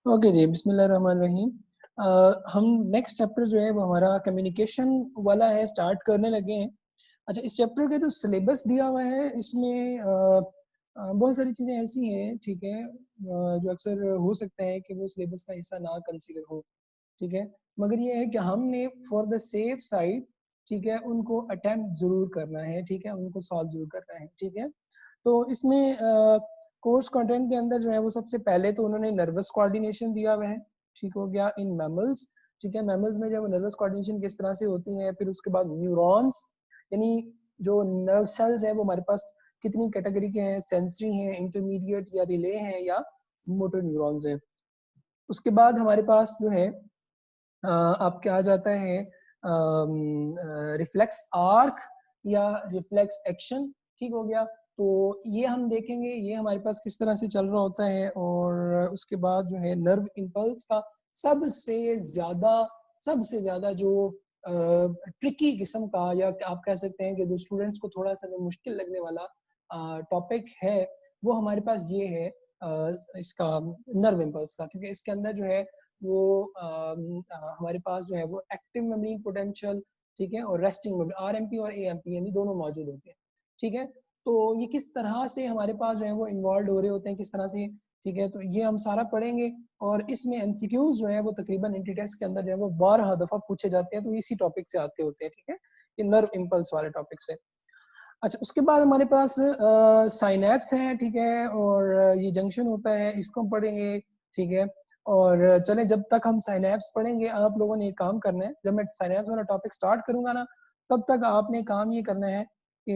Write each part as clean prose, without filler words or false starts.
Okay जी, बिस्मिल्लाहिर्रहमानिर्रहीम। हम next chapter जो है वो हमारा कम्युनिकेशन वाला है, स्टार्ट करने लगे हैं। अच्छा, इस चैप्टर का जो सिलेबस दिया हुआ है इसमें बहुत सारी चीज़ें ऐसी हैं, ठीक है, जो अक्सर हो सकता है कि वो सिलेबस का हिस्सा ना कंसीडर हो, ठीक है। मगर ये है कि हमने फॉर द सेफ साइड, ठीक है, उनको अटेम्प्ट ज़रूर करना है, ठीक है, उनको सॉल्व ज़रूर करना है, ठीक है। तो इसमें कोर्स कंटेंट के अंदर जो है वो सबसे पहले तो उन्होंने नर्वस कोऑर्डिनेशन दिया हुआ है, ठीक हो गया, इन मैमल्स, ठीक है। मैमल्स में जो है नर्वस कोऑर्डिनेशन किस तरह से होती है, फिर उसके बाद न्यूरॉन्स, यानी जो नर्व सेल्स है वो हमारे पास कितनी कैटेगरी के हैं, सेंसरी हैं, इंटरमीडिएट या रिले हैं या मोटर न्यूरॉन्स हैं। उसके बाद हमारे पास जो है आपके आ जाता है रिफ्लेक्स आर्क या रिफ्लेक्स एक्शन, ठीक हो गया। तो ये हम देखेंगे ये हमारे पास किस तरह से चल रहा होता है। और उसके बाद जो है नर्व इम्पल्स का सबसे ज्यादा जो ट्रिकी किस्म का, या आप कह सकते हैं कि जो स्टूडेंट्स को थोड़ा सा जो मुश्किल लगने वाला टॉपिक है वो हमारे पास ये है, इसका नर्व इम्पल्स का, क्योंकि इसके अंदर जो है वो हमारे पास जो है वो एक्टिव मेमोरी पोटेंशियल, ठीक है, और रेस्टिंग मेमोरी आरएमपी और एएमपी यानी दोनों मौजूद होते हैं, ठीक है। तो ये किस तरह से हमारे पास जो है वो इन्वॉल्व हो रहे होते हैं, किस तरह से, ठीक है, तो ये हम सारा पढ़ेंगे। और इसमें एमसीक्यूज जो है वो तकरीबन एंटी टेस्ट के अंदर जो है वो 12 दफा पूछे जाते हैं, तो इसी टॉपिक से आते होते हैं, ठीक है, ये नर्व इम्पल्स वाले टॉपिक से। अच्छा, उसके बाद हमारे पास साइनैप्स है, ठीक है, और ये जंक्शन होता है, इसको हम पढ़ेंगे, ठीक है। और चलें, जब तक हम साइनैप्स पढ़ेंगे आप लोगों ने एक काम करना है, जब मैं साइनैप्स वाला टॉपिक स्टार्ट करूंगा ना, तब तक आपने काम ये करना है कि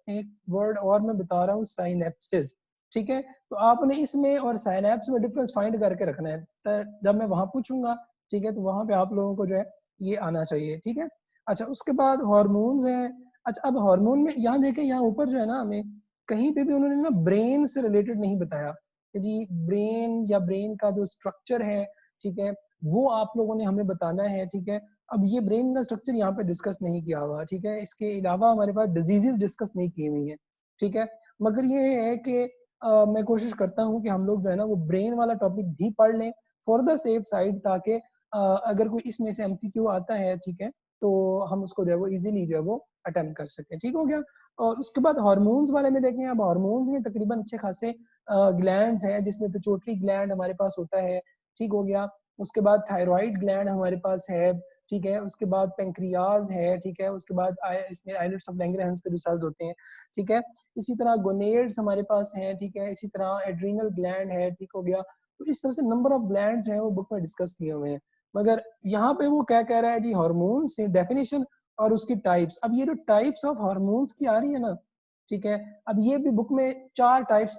एक वर्ड और मैं बता रहा हूँ, साइनेप्सिस, ठीक है। तो आपने इसमें और साइनैप्स में डिफरेंस फाइंड करके रखना है, तो जब मैं वहां पूछूंगा, ठीक है, तो वहां पे आप लोगों को जो है ये आना चाहिए, ठीक है। अच्छा, उसके बाद हॉर्मोन्स हैं। अच्छा, अब हार्मोन में यहाँ देखें, यहाँ ऊपर जो है ना, हमें कहीं पे भी उन्होंने ना ब्रेन से रिलेटेड नहीं बताया कि जी ब्रेन या ब्रेन का जो स्ट्रक्चर है, ठीक है, वो आप लोगों ने हमें बताना है, ठीक है। अब ये ब्रेन का स्ट्रक्चर यहाँ पे डिस्कस नहीं किया हुआ, ठीक है, इसके अलावा हमारे पास डिजीजेस डिस्कस नहीं की हुई है, ठीक है। मगर ये है कि मैं कोशिश करता हूँ कि हम लोग जो है ना वो ब्रेन वाला टॉपिक भी पढ़ लें फॉर द सेफ साइड, ताकि अगर कोई इसमें से एमसीक्यू आता है, ठीक है, तो हम उसको जो है वो इजीली जो है वो अटेम्प्ट कर सके, ठीक हो गया। और उसके बाद हार्मोन्स वाले में देखें, अब हार्मोन्स में तकरीबन अच्छे खासे ग्लैंड्स हैं, जिसमें पिट्यूटरी ग्लैंड हमारे पास होता है, ठीक हो गया। उसके बाद थायराइड ग्लैंड हमारे पास है, ठीक है। उसके बाद पेंक्रियाज है, ठीक है। उसके बाद इसमें आइलेट्स ऑफ लैंगरहैंस के जो सेल्स होते हैं, ठीक है। इसी तरह गोनेड्स हमारे पास हैं, ठीक है। इसी तरह एड्रीनल ग्लैंड है, ठीक हो गया। तो इस तरह से नंबर ऑफ ग्लैंड्स हैं वो बुक में डिस्कस किए हुए हैं। मगर यहाँ पे वो क्या कह रहा है जी, हार्मोन्स डेफिनेशन और उसकी टाइप्स। अब ये जो टाइप्स ऑफ हार्मोन्स की आ रही है ना, ठीक है, अब ये भी बुक में 4 टाइप्स,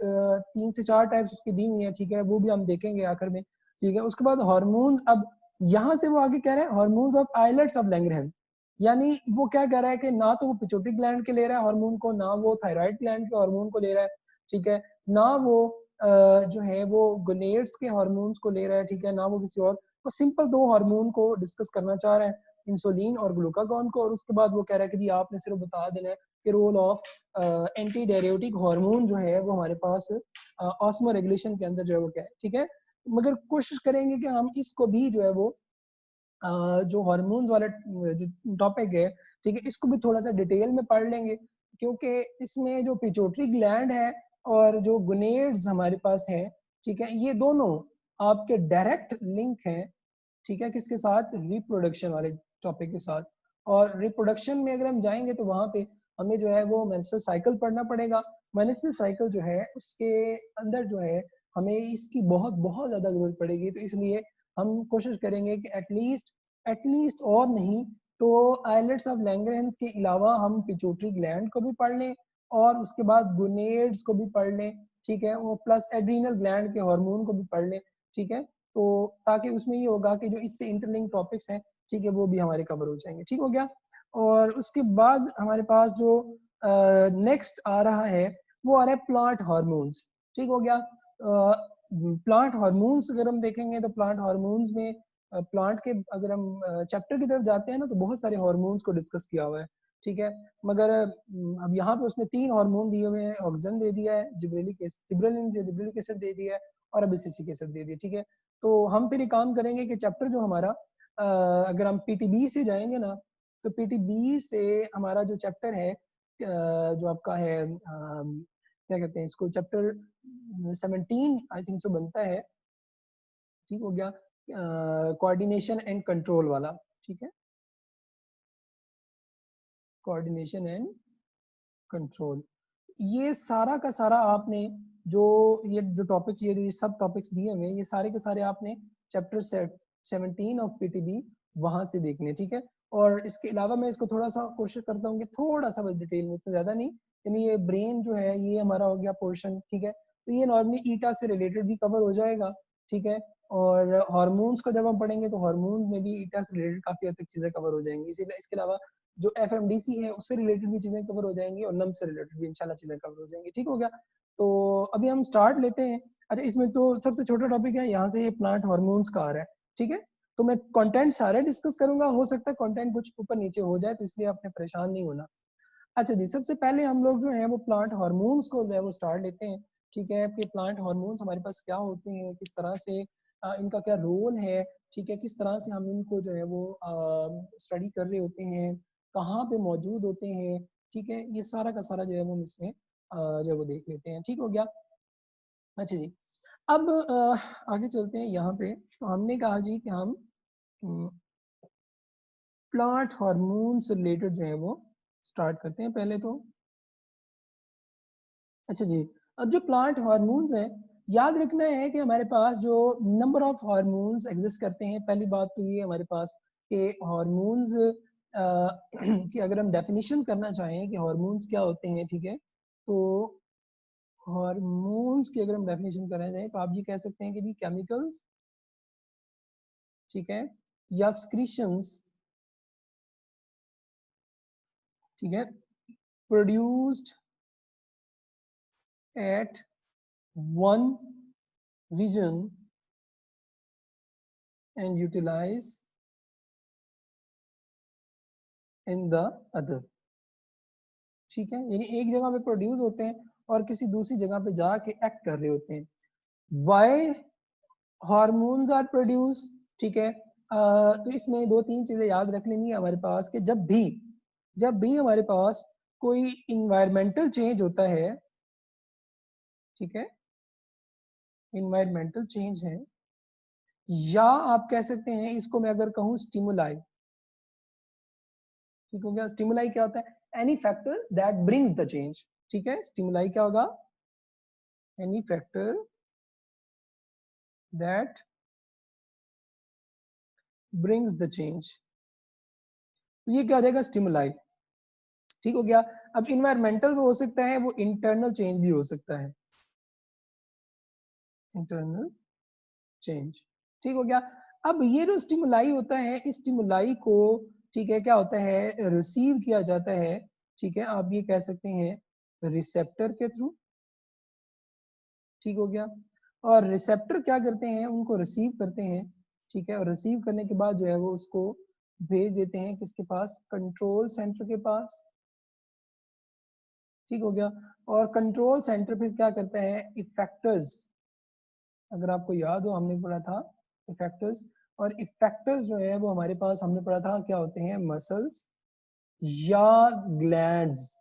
3 से 4 टाइप्स उसकी दी हुई है, ठीक है, वो भी हम देखेंगे आखिर में, ठीक है। उसके बाद हार्मोन्स, अब यहाँ से वो आगे कह रहे हैं hormones of islets of Langerhans, यानी वो क्या कह रहा है कि ना तो वो पिट्यूटरी ग्लैंड के ले रहा है हार्मोन को, ना वो थायराइड ग्लैंड के हार्मोन को ले रहा है, ठीक है, ना वो जो है वो गोनेड्स के हार्मोन्स को ले रहा है, ठीक है, ना वो किसी और, वो सिंपल 2 हार्मोन को डिस्कस करना चाह रहा है, इंसुलिन और ग्लूकागॉन को। और उसके बाद वो कह रहा है कि जी आपने सिर्फ बता देना है कि role of anti diuretic hormone जो है वो हमारे पास ऑस्मो रेगुलेशन के अंदर जो है वो क्या है, ठीक है। मगर कोशिश करेंगे कि हम इसको भी जो है वो जो हार्मोन्स वाला जो टॉपिक है, ठीक है, इसको भी थोड़ा सा डिटेल में पढ़ लेंगे, क्योंकि इसमें जो पिट्यूटरी ग्लैंड है और जो गोनेड्स हमारे पास है, ठीक है, ये दोनों आपके डायरेक्ट लिंक है, ठीक है, किसके साथ, रिप्रोडक्शन वाले टॉपिक के साथ। और रिप्रोडक्शन में अगर हम जाएंगे तो वहां पे हमें जो है वो मेंस्ट्रुअल साइकिल पढ़ना पड़ेगा। मेंस्ट्रुअल साइकिल जो है उसके अंदर जो है हमें इसकी बहुत बहुत ज्यादा जरूरत पड़ेगी, तो इसलिए हम कोशिश करेंगे कि एटलीस्ट और नहीं तो आइलेट्स ऑफ लैंगरहैंस के अलावा हम पिट्यूटरी ग्लैंड को भी पढ़ लें और उसके बाद गोनेड्स को भी पढ़ लें, ठीक है, वो प्लस एड्रीनल ग्लैंड के हार्मोन को भी पढ़ लें, ठीक है। तो ताकि उसमें ये होगा कि जो इससे इंटरलिंक टॉपिक्स हैं, ठीक है, वो भी हमारे कवर हो जाएंगे, ठीक हो गया। और उसके बाद हमारे पास जो नेक्स्ट आ रहा है वो आ रहा है प्लांट हार्मोन्स, ठीक हो गया। प्लांट हार्मोन्स अगर हम देखेंगे तो प्लांट हार्मोन्स में प्लांट के अगर हम चैप्टर की तरफ जाते हैं ना, तो बहुत सारे हार्मोन्स को डिस्कस किया हुआ है, ठीक है। मगर अब यहाँ पे उसने 3 हार्मोन दिए हुए हैं, ऑक्सीजन दे दिया है, जिब्रेलिक एसिड दे दिया है और अब एसिटिक एसिड दे दिया, ठीक है। तो हम फिर एक काम करेंगे कि चैप्टर जो हमारा अगर हम पीटीबी से जाएंगे ना, तो पीटीबी से हमारा जो चैप्टर है जो आपका है क्या कहते हैं इसको, चैप्टर 17 आई थिंक सो बनता है, ठीक हो गया, कोऑर्डिनेशन एंड कंट्रोल वाला, ठीक है, कोऑर्डिनेशन एंड कंट्रोल। ये सारा का सारा आपने ये जो टॉपिक्स, ये सब टॉपिक्स दिए हुए हैं, ये सारे के सारे आपने चैप्टर 17 ऑफ पीटीबी वहां से देखने, ठीक है। और इसके अलावा मैं इसको थोड़ा सा कोशिश करता हूँ कि थोड़ा सा बस डिटेल में, इतना ज्यादा नहीं, यानी ये ब्रेन जो है ये हमारा हो गया पोर्शन, ठीक है। तो ये नॉर्मली ईटा से रिलेटेड भी कवर हो जाएगा, ठीक है। और हार्मोन्स को जब हम पढ़ेंगे तो हार्मोन में भी ईटा से रिलेटेड काफी हद तक चीजें कवर हो जाएंगी। इसीलिए इसके अलावा जो एफएमडीसी है उससे रिलेटेड भी चीजें कवर हो जाएंगी और नम से रिलेटेड भी इंशाल्लाह चीजें कवर हो जाएंगी, ठीक हो गया। तो अभी हम स्टार्ट लेते हैं। अच्छा, इसमें तो सबसे छोटा टॉपिक है, यहाँ से ये प्लांट हार्मोन्स का आ रहा है, ठीक है। तो मैं कंटेंट सारे डिस्कस करूंगा, हो सकता है कंटेंट कुछ ऊपर नीचे हो जाए, तो इसलिए आपने परेशान नहीं होना। अच्छा जी, सबसे पहले हम लोग जो है वो प्लांट हार्मोन्स को जो है वो स्टार्ट लेते हैं, ठीक है। कि प्लांट हार्मोन्स हमारे पास क्या होते हैं, किस तरह से इनका क्या रोल है, ठीक है, किस तरह से हम इनको जो है वो स्टडी कर रहे होते हैं, कहाँ पे मौजूद होते हैं, ठीक है। ये सारा का सारा जो है वो हम इसमें जो है वो देख लेते हैं, ठीक हो गया। अच्छा जी, अब आगे चलते हैं यहाँ पे। तो हमने कहा जी कि हम प्लांट हार्मोन से रिलेटेड जो है वो स्टार्ट करते हैं पहले तो। अच्छा जी, अब जो प्लांट हार्मोन्स हैं, याद रखना है कि हमारे पास जो नंबर ऑफ हार्मोन्स एग्जिस्ट करते हैं, पहली बात तो ये हमारे पास कि हार्मोन्स की अगर हम डेफिनेशन करना चाहें कि हार्मोन्स क्या होते हैं, ठीक है, तो हार्मोन्स की अगर हम डेफिनेशन करना चाहें तो आप ये कह सकते हैं कि जी केमिकल्स, ठीक है, या स्क्रीशंस, ठीक है, produced at one vision and utilize in the other, ठीक है। यानी एक जगह पे प्रोड्यूस होते हैं और किसी दूसरी जगह पे जाके एक्ट कर रहे होते हैं। वाई हार्मोन्स आर प्रोड्यूस, ठीक है। तो इसमें दो तीन चीजें याद रख लेनी है हमारे पास कि जब भी हमारे पास कोई इन्वायरमेंटल चेंज होता है, ठीक है, इन्वायरमेंटल चेंज है, या आप कह सकते हैं इसको मैं अगर कहूँ स्टिमुलाई, ठीक हो गया। स्टिमुलाई क्या होता है, any factor that brings the change, ठीक है। स्टिमुलाई क्या होगा, any factor that brings the change, ये क्या हो जाएगा, स्टिमुलाई, ठीक हो गया। अब इन्वायरमेंटल वो हो सकता है, वो इंटरनल चेंज भी हो सकता है, इंटरनल चेंज, ठीक हो गया। अब ये जो स्टिमुलाई होता है, इस स्टिमुलाई को, ठीक है, क्या होता है, रिसीव किया जाता है, ठीक है, आप ये कह सकते हैं रिसेप्टर के थ्रू, ठीक हो गया। और रिसेप्टर क्या करते हैं, उनको रिसीव करते हैं, ठीक है। और रिसीव करने के बाद जो है वो उसको भेज देते हैं किसके पास, कंट्रोल सेंटर के पास, ठीक हो गया। और कंट्रोल सेंटर फिर क्या करता है, इफेक्टर्स, अगर आपको याद हो हमने पढ़ा था इफेक्टर्स, और इफेक्टर्स जो है वो हमारे पास हमने पढ़ा था क्या होते हैं, मसल्स या ग्लैंड्स।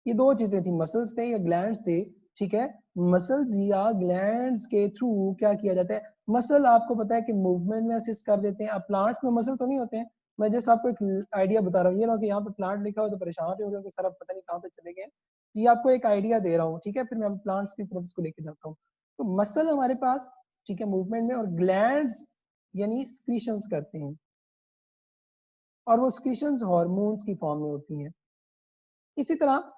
ये दो चीजें थी, मसल्स थे या ग्लैंड्स थे, ठीक है। मसल्स या ग्लैंड्स के थ्रू क्या किया जाता है, मसल आपको पता है कि मूवमेंट में असिस्ट कर देते हैं। अब प्लांट्स में मसल तो नहीं होते हैं, मैं जस्ट आपको एक आइडिया बता रहा हूँ। ये ना कि यहाँ पे प्लांट लिखा हो तो परेशान हो रहे हो कि सर अब पता नहीं कहाँ पे चले गए। ये आपको एक आइडिया दे रहा हूँ, ठीक है, फिर मैं प्लांट्स की तरफ इसको लेके जाता हूँ। तो मसल हमारे पास, ठीक है, मूवमेंट में, और ग्लैंड्स यानी स्क्रीशंस करते हैं, और वो स्क्रीशंस हार्मोन्स की फॉर्म में होती हैं। इसी तरह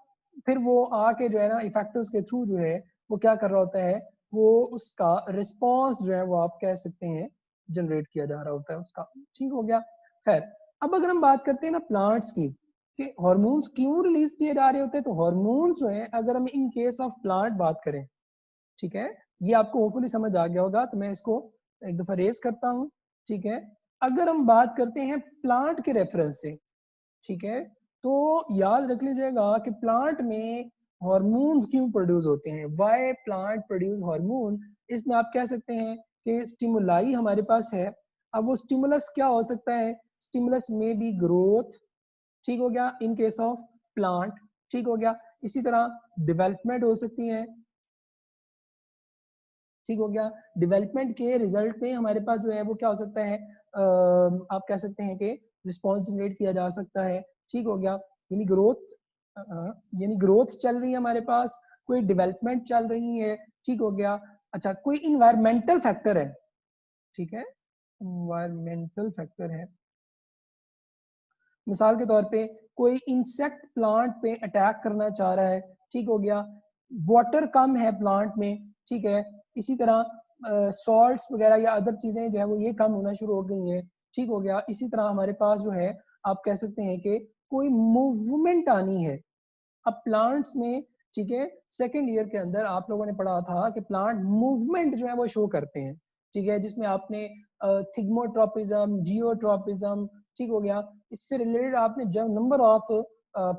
फिर वो आके जो है ना इफेक्टर्स के थ्रू जो है वो क्या कर रहा होता है, वो उसका रिस्पॉन्स जो है वो आप कह सकते हैं जनरेट किया जा रहा होता है उसका, ठीक हो गया। खैर, अब अगर हम बात करते हैं ना प्लांट्स की कि हार्मोन्स क्यों रिलीज किए जा रहे होते हैं, तो हार्मोन्स जो है अगर हम इन केस ऑफ प्लांट बात करें, ठीक है, ये आपको होपफुली समझ आ गया होगा, तो मैं इसको एक दफा रेस करता हूँ, ठीक है। अगर हम बात करते हैं प्लांट के रेफरेंस से, ठीक है। तो याद रख लीजिएगा कि प्लांट में हार्मोन्स क्यों प्रोड्यूस होते हैं, व्हाई प्लांट प्रोड्यूस हार्मोन। इसमें आप कह सकते हैं कि स्टिमुलाई हमारे पास है। अब वो स्टिमुलस क्या हो सकता है, स्टिमुलस में बी ग्रोथ, ठीक हो गया, इन केस ऑफ प्लांट, ठीक हो गया। इसी तरह डेवलपमेंट हो सकती है, ठीक हो गया। डेवलपमेंट के रिजल्ट में हमारे पास जो है वो क्या हो सकता है, आप कह सकते हैं कि रिस्पॉन्स जनरेट किया जा सकता है, ठीक हो गया। यानी ग्रोथ, यानी ग्रोथ चल रही है हमारे पास, कोई डेवलपमेंट चल रही है, ठीक हो गया। अच्छा, कोई इन्वायरमेंटल फैक्टर है, ठीक है, इन्वायरमेंटल फैक्टर है। मिसाल के तौर पे कोई इंसेक्ट प्लांट पे अटैक करना चाह रहा है, ठीक हो गया। वाटर कम है प्लांट में, ठीक है। इसी तरह सॉल्ट्स वगैरह या अदर चीजें जो है वो ये कम होना शुरू हो गई हैं, ठीक हो गया। इसी तरह हमारे पास जो है आप कह सकते हैं कि कोई मूवमेंट आनी है अब प्लांट्स में, ठीक है। सेकेंड ईयर के अंदर आप लोगों ने पढ़ा था कि प्लांट मूवमेंट जो है वो शो करते हैं, ठीक है, जिसमें आपने थिग्मोट्रोपिज्म, जियोट्रोपिज्म, ठीक हो गया। इससे रिलेटेड आपने जब नंबर ऑफ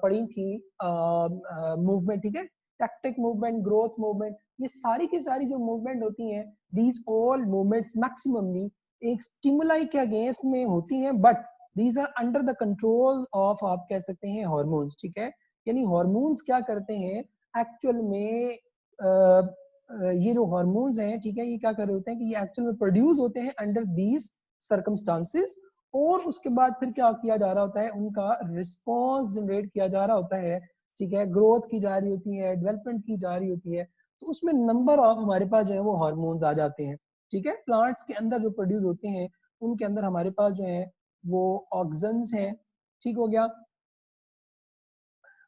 पढ़ी थी मूवमेंट, ठीक है, टैक्टिक मूवमेंट, ग्रोथ मूवमेंट, ये सारी की सारी जो मूवमेंट होती हैं, दीज ऑल मूवमेंट्स मैक्सिममली एक स्टिमुलाई के अगेंस्ट में होती हैं, but these are under the control of, आप कह सकते हैं, हॉर्मोन्स, ठीक है। यानी हॉर्मोन्स क्या करते हैं एक्चुअल में, ये जो हॉर्मोन्स हैं, ठीक है, ये क्या कर रहे होते हैं कि ये एक्चुअल में प्रोड्यूस होते हैं अंडर दीज सर्कमस्टांसेस, और उसके बाद फिर क्या किया जा रहा होता है, उनका रिस्पॉन्स जनरेट किया जा रहा होता है, ठीक है। ग्रोथ की जा रही होती है, डेवलपमेंट की जा रही होती है, तो उसमें नंबर ऑफ हमारे पास जो है वो हार्मोन्स आ जाते हैं, ठीक है। प्लांट्स के अंदर जो प्रोड्यूस होते हैं उनके अंदर हमारे पास जो है वो ऑक्सीजन्स हैं, ठीक हो गया।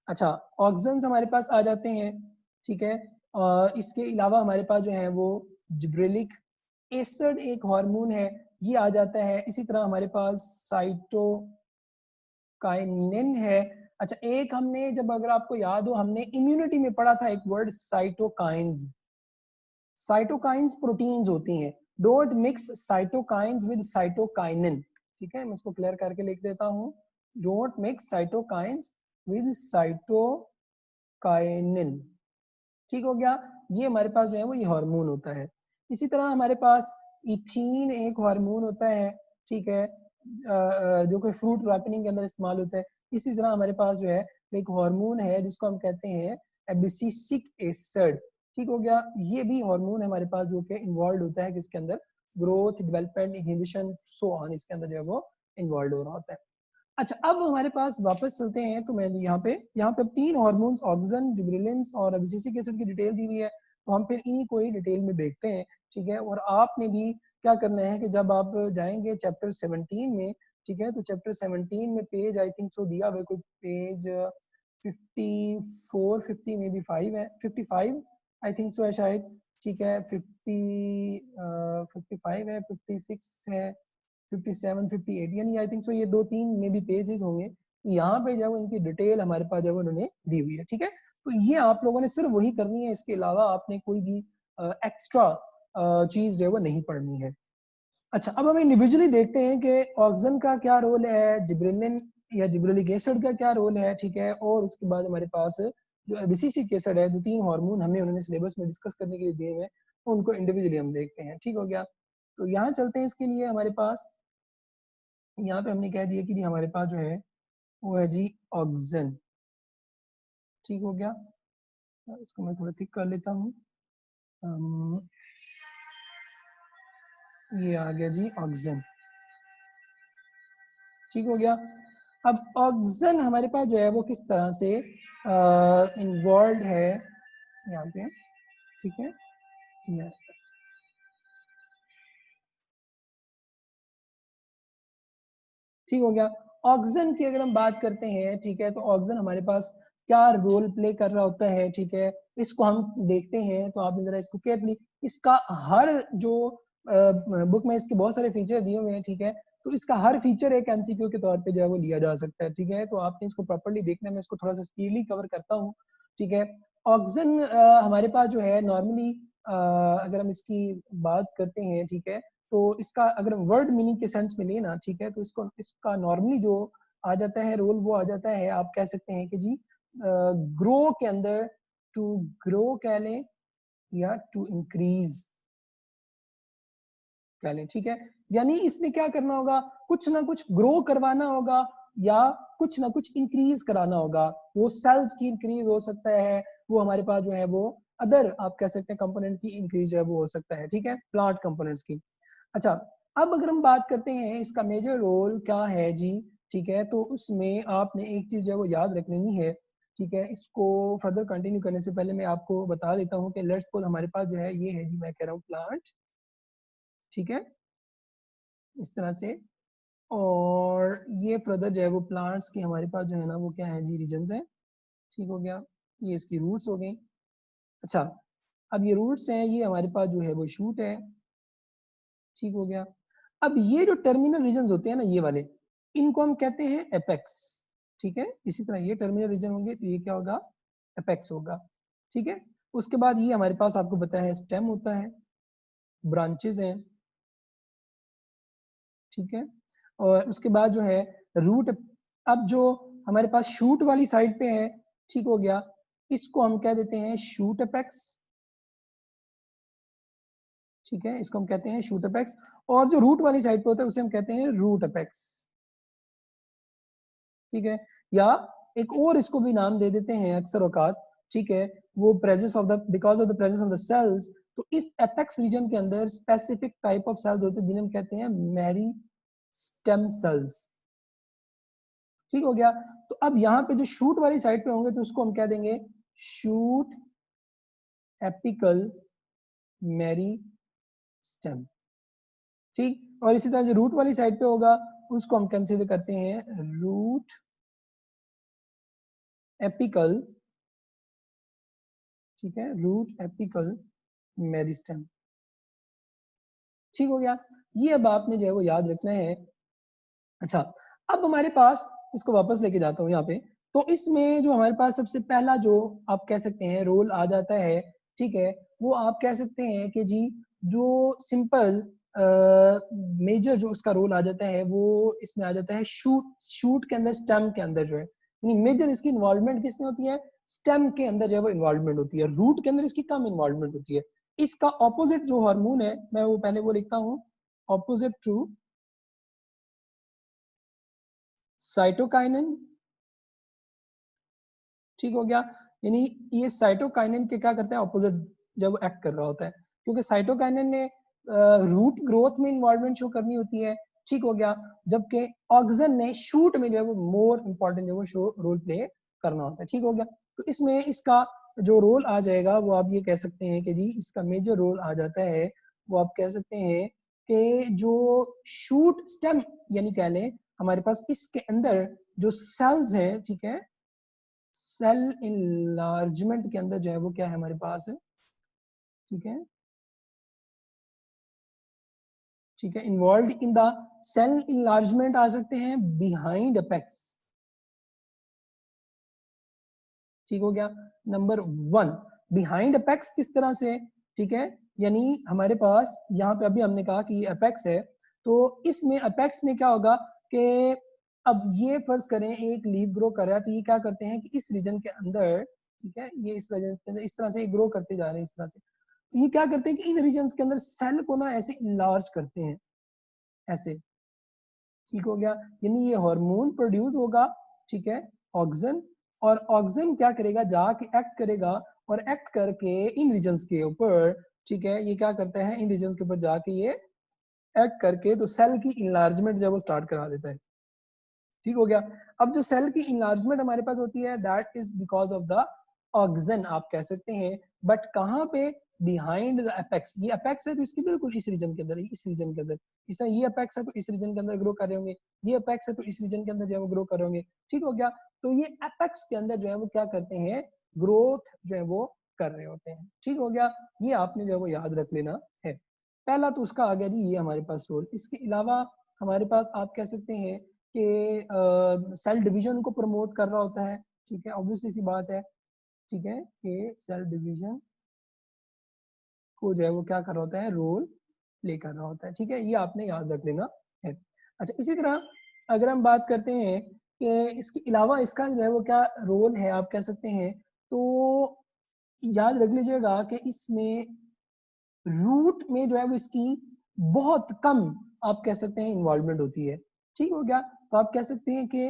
अच्छा, ऑक्सीजन्स हमारे पास आ जाते हैं, ठीक है। इसके अलावा हमारे पास जो है वो जिब्रेलिक एसिड एक हार्मोन है, ये आ जाता है। इसी तरह हमारे पास साइटोकाइनिन है। अच्छा, एक हमने जब, अगर आपको याद हो, हमने इम्यूनिटी में पढ़ा था एक वर्ड साइटोकाइंस। साइटोकाइंस प्रोटीन्स होती हैं, don't mix cytokines with cytokinin, ठीक है। मैं इसको क्लियर करके लिख देता हूं, don't mix cytokines with cytokinin, ठीक हो गया। ये हमारे पास जो है वो ये हार्मोन होता है। इसी तरह हमारे पास इथीन एक हार्मोन होता है, ठीक है, जो कि फ्रूट रैपनिंग के अंदर इस्तेमाल होता है। इसी तरह हमारे पास जो है एक हार्मोन है जिसको हम कहते हैं एबिसिसिक एसिड, ठीक हो गया। ये भी हार्मोन है हमारे पास जो कि इन्वॉल्व होता है किसके अंदर, growth, development, inhibition, so on, इसके अंदर जो है वो इन्वॉल्व हो रहा होता है। अच्छा, अब हमारे पास वापस चलते हैं, तो मैं यहाँ पे 3 हार्मोन्स, ऑक्सीजन, जिबरेलिन्स और एब्सिसिक एसिड की डिटेल दी हुई है, तो हम फिर इन्हीं को ही डिटेल में देखते हैं, ठीक है। और आपने भी क्या करना है कि जब आप जाएंगे चैप्टर 17 में, ठीक है, तो चैप्टर 17 में पेज आई थिंक सो दिया हुआ, कोई पेज 54, 50 में भी 5 है, 55 आई थिंक सो है शायद, ठीक है। 55 है, 56 है, 57, 58, यानी आई थिंक सो ये 2-3 में भी पेजेस होंगे। तो यहाँ पे जब इनकी डिटेल हमारे पास जब उन्होंने दी हुई है, ठीक है। तो ये आप लोगों ने सिर्फ वही करनी है, इसके अलावा आपने कोई भी एक्स्ट्रा चीज जो है वो नहीं पढ़नी है। अच्छा, अब हम इंडिविजुअली देखते हैं कि ऑक्सीजन का क्या रोल है, जिब्रेलिन या जिब्रेलिक एसिड का क्या रोल है, ठीक है। और उसके बाद हमारे पास जो एबिसिसिक एसिड है, जो 3 हार्मोन हमें उन्होंने सिलेबस में डिस्कस करने के लिए दिए हुए हैं, उनको इंडिविजुअली हम देखते हैं, ठीक हो गया। तो यहाँ चलते हैं, इसके लिए हमारे पास यहाँ पे हमने कह दिया कि जी हमारे पास जो है वो है जी ऑक्सीजन, ठीक हो गया। इसको मैं थोड़ा थिक कर लेता हूँ, ये आ गया जी ऑक्सीजन, ठीक हो गया। अब ऑक्सीजन हमारे पास जो है वो किस तरह से इन्वॉल्व है यहाँ पे, ठीक है। ठीक हो गया। ऑक्सीजन की अगर हम बात करते हैं, ठीक है, तो ऑक्सीजन हमारे पास क्या रोल प्ले कर रहा होता है, ठीक है, इसको हम देखते हैं। तो आपने जरा इसको केयरफुली, इसका हर जो बुक में इसके बहुत सारे फीचर दिए हुए हैं, ठीक है, तो इसका हर फीचर एक एमसीक्यू के तौर पे जो है वो लिया जा सकता है, ठीक है। तो आपने इसको प्रॉपर्ली देखना है, मैं इसको थोड़ा सा स्पीडली कवर करता हूँ, ठीक है। ऑक्सीजन हमारे पास जो है नॉर्मली, अगर हम इसकी बात करते हैं, ठीक है, तो इसका अगर वर्ड मीनिंग के सेंस में लेना, ठीक है, तो इसको, इसका नॉर्मली जो आ जाता है रोल, वो आ जाता है आप कह सकते हैं कि जी ग्रो के अंदर, टू ग्रो कह लें या टू इंक्रीज कह लें, ठीक है। यानी इसने क्या करना होगा, कुछ ना कुछ ग्रो करवाना होगा या कुछ ना कुछ इंक्रीज कराना होगा। वो सेल्स की इंक्रीज हो सकता है, वो हमारे पास जो है वो अदर आप कह सकते हैं कंपोनेंट की इंक्रीज जो है वो हो सकता है, ठीक है, प्लांट कंपोनेंट्स की। अच्छा, अब अगर हम बात करते हैं इसका मेजर रोल क्या है जी, ठीक है, तो उसमें आपने एक चीज जो है वो याद रख लेनी है, ठीक है। इसको फर्दर कंटिन्यू करने से पहले मैं आपको बता देता हूँ कि लेट्स सपोज हमारे पास जो है ये है जी, मैं कह रहा हूँ प्लांट, ठीक है, इस तरह से। और ये फर्दर जो है वो प्लांट्स की हमारे पास जो है ना वो क्या है जी, रीजन्स है, ठीक हो गया। ये इसकी रूट्स हो गई। अच्छा, अब ये रूट्स हैं, ये हमारे पास जो है वो शूट है, ठीक हो गया। अब ये जो टर्मिनल रीजन होते हैं ना ये वाले, इनको हम कहते हैं एपेक्स, ठीक है। इसी तरह ये टर्मिनल रीजन होंगे तो ये क्या होगा, एपेक्स होगा, ठीक है। उसके बाद ये हमारे पास आपको पता है स्टेम होता है, ब्रांचेस हैं, ठीक है। और उसके बाद जो है रूट। अब जो हमारे पास शूट वाली साइड पे है, ठीक हो गया, इसको हम कह देते हैं शूट एपेक्स, ठीक है, इसको हम कहते हैं शूट एपेक्स। और जो रूट वाली साइड पे होता है उसे हम कहते हैं रूट एपेक्स, ठीक है। या एक और इसको भी नाम दे देते हैं अक्सर औकात, ठीक है, वो presence of the, because of the presence of the cells, तो इस एपेक्स रीजन के अंदर स्पेसिफिक टाइप ऑफ सेल्स होते हैं जिन्हें हम कहते हैं मेरी स्टेम सेल्स, ठीक हो गया। तो अब यहाँ पे जो शूट वाली साइड पे होंगे तो उसको हम कह देंगे शूट एपिकल मेरी स्टेम, ठीक। और इसी तरह जो रूट वाली साइड पे होगा उसको हम कंसीडर करते हैं रूट एपिकल, ठीक है, रूट एपिकल मेरिस्टेम, ठीक हो गया। ये अब आपने जो है वो याद रखना है। अच्छा, अब हमारे पास, इसको वापस लेके जाता हूँ यहाँ पे, तो इसमें जो हमारे पास सबसे पहला जो आप कह सकते हैं रोल आ जाता है, ठीक है, वो आप कह सकते हैं कि जी जो सिंपल मेजर जो उसका रोल आ जाता है वो इसमें आ जाता है शूट, शूट के अंदर स्टेम के अंदर जो है, यानी मेजर इसकी इन्वॉल्वमेंट किसमें होती है, स्टेम के अंदर जो है वो इन्वॉल्वमेंट होती है, रूट के अंदर इसकी कम इन्वॉल्वमेंट होती है। इसका ऑपोजिट जो हार्मोन है, मैं वो पहले वो लिखता हूँ, ऑपोजिट टू साइटोकाइनिन, ठीक हो गया। यानी ये साइटोकाइनिन के क्या करता है, ऑपोजिट जब एक्ट कर रहा होता है, क्योंकि साइटोकाइनिन ने रूट ग्रोथ में इन्वॉल्वमेंट शो करनी होती है, ठीक हो गया, जबकि ऑक्सिन ने शूट में जो है वो मोर इंपॉर्टेंट जो वो शो रोल प्ले करना होता है, ठीक हो गया। तो इसमें इसका जो रोल आ जाएगा वो आप ये कह सकते हैं कि जी इसका मेजर रोल आ जाता है, वो आप कह सकते हैं कि जो शूट स्टेम, यानी कह लें हमारे पास इसके अंदर जो सेल्स हैं, ठीक है, सेल इनलार्जमेंट के अंदर जो है वो क्या है हमारे पास है, ठीक है, ठीक है, involve in the cell enlargement आ सकते हैं बिहाइंड अपेक्स, ठीक हो गया। नंबर 1, बिहाइंड अपेक्स किस तरह से, ठीक है, यानी हमारे पास यहाँ पे अभी हमने कहा कि ये अपेक्स है, तो इसमें अपेक्स में क्या होगा कि अब ये फर्ज करें एक लीफ ग्रो कर रहा है, तो ये क्या करते हैं कि इस रीजन के अंदर, ठीक है, ये इस रीजन के अंदर इस तरह से ग्रो करते जा रहे हैं, इस तरह से ये क्या करते हैं कि इन रीजन के अंदर सेल को ना ऐसे इनलार्ज करते हैं, ऐसे, ठीक हो गया। यानी ये हार्मोन प्रोड्यूस होगा, ठीक है, ऑक्सिन, और ऑक्सिन क्या करेगा, जाके एक्ट करेगा, और एक्ट करके इन रीजन्स के ऊपर, ठीक है, ये क्या करता है इन रीजन्स के ऊपर जाके ये एक्ट करके तो सेल की इनलार्जमेंट जब वो स्टार्ट करा देता है, ठीक हो गया। अब जो सेल की इनलार्जमेंट हमारे पास होती है that is because of the auxin आप कह सकते हैं, बट कहाँ पे, बिहाइंड द एपेक्स, ये एपेक्स है तो इसकी बिल्कुल इस रीजन के अंदर, इस रीजन के अंदर, इस तरह ये एपेक्स है तो इस रीजन के अंदर ग्रो कर रहे होंगे, ये एपेक्स है तो इस रीजन के अंदर जो है वो ग्रो कर रहे होंगे, ठीक हो गया। तो ये एपेक्स के अंदर जो है वो क्या करते हैं, ग्रोथ जो है वो कर रहे होते हैं, ठीक हो गया। ये आपने जो है वो याद रख लेना है। पहला तो उसका आ गया जी ये हमारे पास रोल। इसके अलावा हमारे पास आप कह सकते हैं कि सेल डिवीजन को प्रमोट कर रहा होता है, ठीक है, ऑब्वियसली सी बात है, ठीक है, कि सेल डिवीजन को जो है वो क्या कर रहा होता है, रोल प्ले कर रहा होता है, ठीक है, ये आपने याद रख लेना है। अच्छा, इसी तरह अगर हम बात करते हैं कि इसके अलावा इसका जो है वो क्या रोल है आप कह सकते हैं, तो याद रख लीजिएगा कि इसमें रूट में जो है वो इसकी बहुत कम आप कह सकते हैं इन्वॉल्वमेंट होती है। ठीक हो गया, तो आप कह सकते हैं कि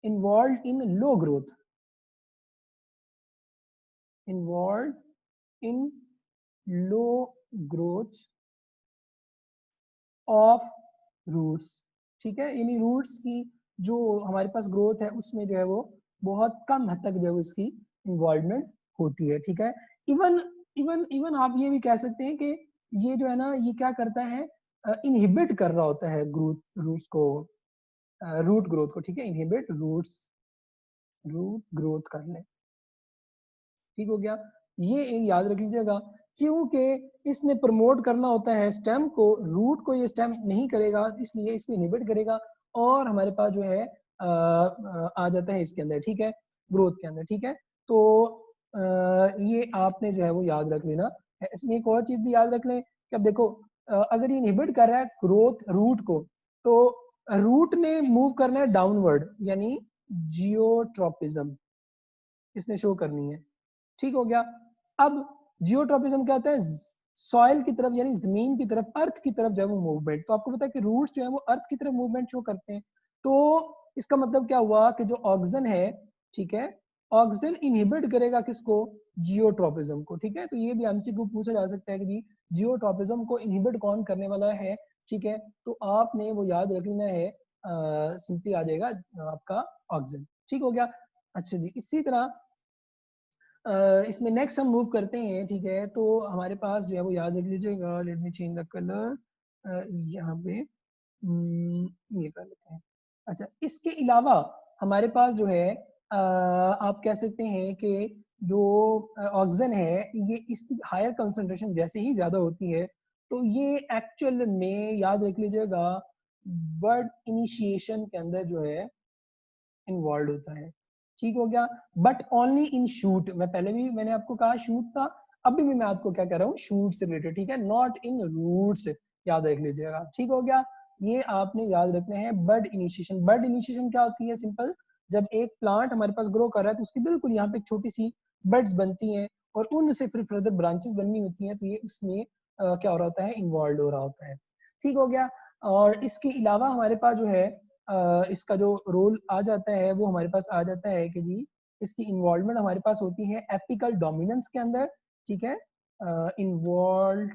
involve in low growth, involve in low growth of roots. ठीक है, यानी रूट्स की जो हमारे पास ग्रोथ है उसमें जो है वो बहुत कम हद तक जो है उसकी इन्वॉल्वमेंट होती है। ठीक है, इवन इवन इवन आप ये भी कह सकते हैं कि ये जो है ना ये क्या करता है, इनहिबिट कर रहा होता है रूट्स को, रूट ग्रोथ को। ठीक है, इनहिबिट रूट ग्रोथ कर ले। ठीक हो गया, ये एक याद रख लीजिएगा, क्योंकि इसने प्रमोट करना होता है स्टेम को, रूट को ये स्टेम नहीं करेगा इसलिए इसको इनहिबिट करेगा और हमारे पास जो है आ जाता है इसके अंदर। ठीक है, ग्रोथ के अंदर। ठीक है, तो ये आपने जो है वो याद रख लेना। इसमें एक और चीज भी याद रख लें कि अब देखो अगर ये इनहिबिट कर रहा है ग्रोथ रूट को, तो रूट ने मूव करना है डाउनवर्ड, यानी जियोट्रोपिज्म इसने शो करनी है। ठीक हो गया, अब जियोट्रोपिज्म क्या होता है, सॉइल की तरफ यानी जमीन की तरफ, अर्थ की तरफ जो है वो मूवमेंट। तो आपको पता है कि रूट्स जो है वो अर्थ की तरफ मूवमेंट शो करते हैं। तो इसका मतलब क्या हुआ कि जो ऑक्सीजन है, ठीक है, ऑक्सीजन इनहिबिट करेगा किसको, जियोट्रोपिज्म को। ठीक है, तो ये भी एमसीक्यू पूछा जा सकता है कि जी जियोट्रोपिज्म को इनहिबिट कौन करने वाला है। ठीक है, तो आपने वो याद रख लेना है, सिंपली आ जाएगा आपका ऑक्सीजन। ठीक हो गया, अच्छा जी, इसी तरह इसमें नेक्स्ट हम मूव करते हैं। ठीक है, तो हमारे पास जो है वो याद रख लीजिएगा, let me change the colour, यहाँ पे ये कर लेते हैं। अच्छा, इसके अलावा हमारे पास जो है आप कह सकते हैं कि जो ऑक्सीजन है ये इसकी हायर कंसंट्रेशन जैसे ही ज्यादा होती है तो ये एक्चुअल में याद रख लीजिएगा बर्ड इनिशिएशन के अंदर जो है इन्वॉल्व होता है। ठीक हो गया, बट ओनली इन शूट। मैं पहले भी मैंने आपको कहा शूट था, अभी भी मैं आपको क्या कह रहा हूँ, शूट से रिलेटेड। ठीक है, नॉट इन रूट्स, याद रख लीजिएगा। ठीक हो गया, ये आपने याद रखने हैं बर्ड इनिशिएशन। बर्ड इनिशिएशन क्या होती है, सिंपल, जब एक प्लांट हमारे पास ग्रो कर रहा है तो उसकी बिल्कुल यहाँ पे एक छोटी सी बर्ड्स बनती हैं और उनसे फिर फर्दर ब्रांचेस बननी होती हैं, तो ये उसमें क्या हो रहा होता है, इन्वॉल्व हो रहा होता है। ठीक हो गया, और इसके अलावा हमारे पास जो है इसका जो रोल आ जाता है वो हमारे पास आ जाता है कि जी इसकी इन्वॉल्वमेंट हमारे पास होती है एपिकल डोमिनेंस के अंदर। ठीक है, इन्वॉल्व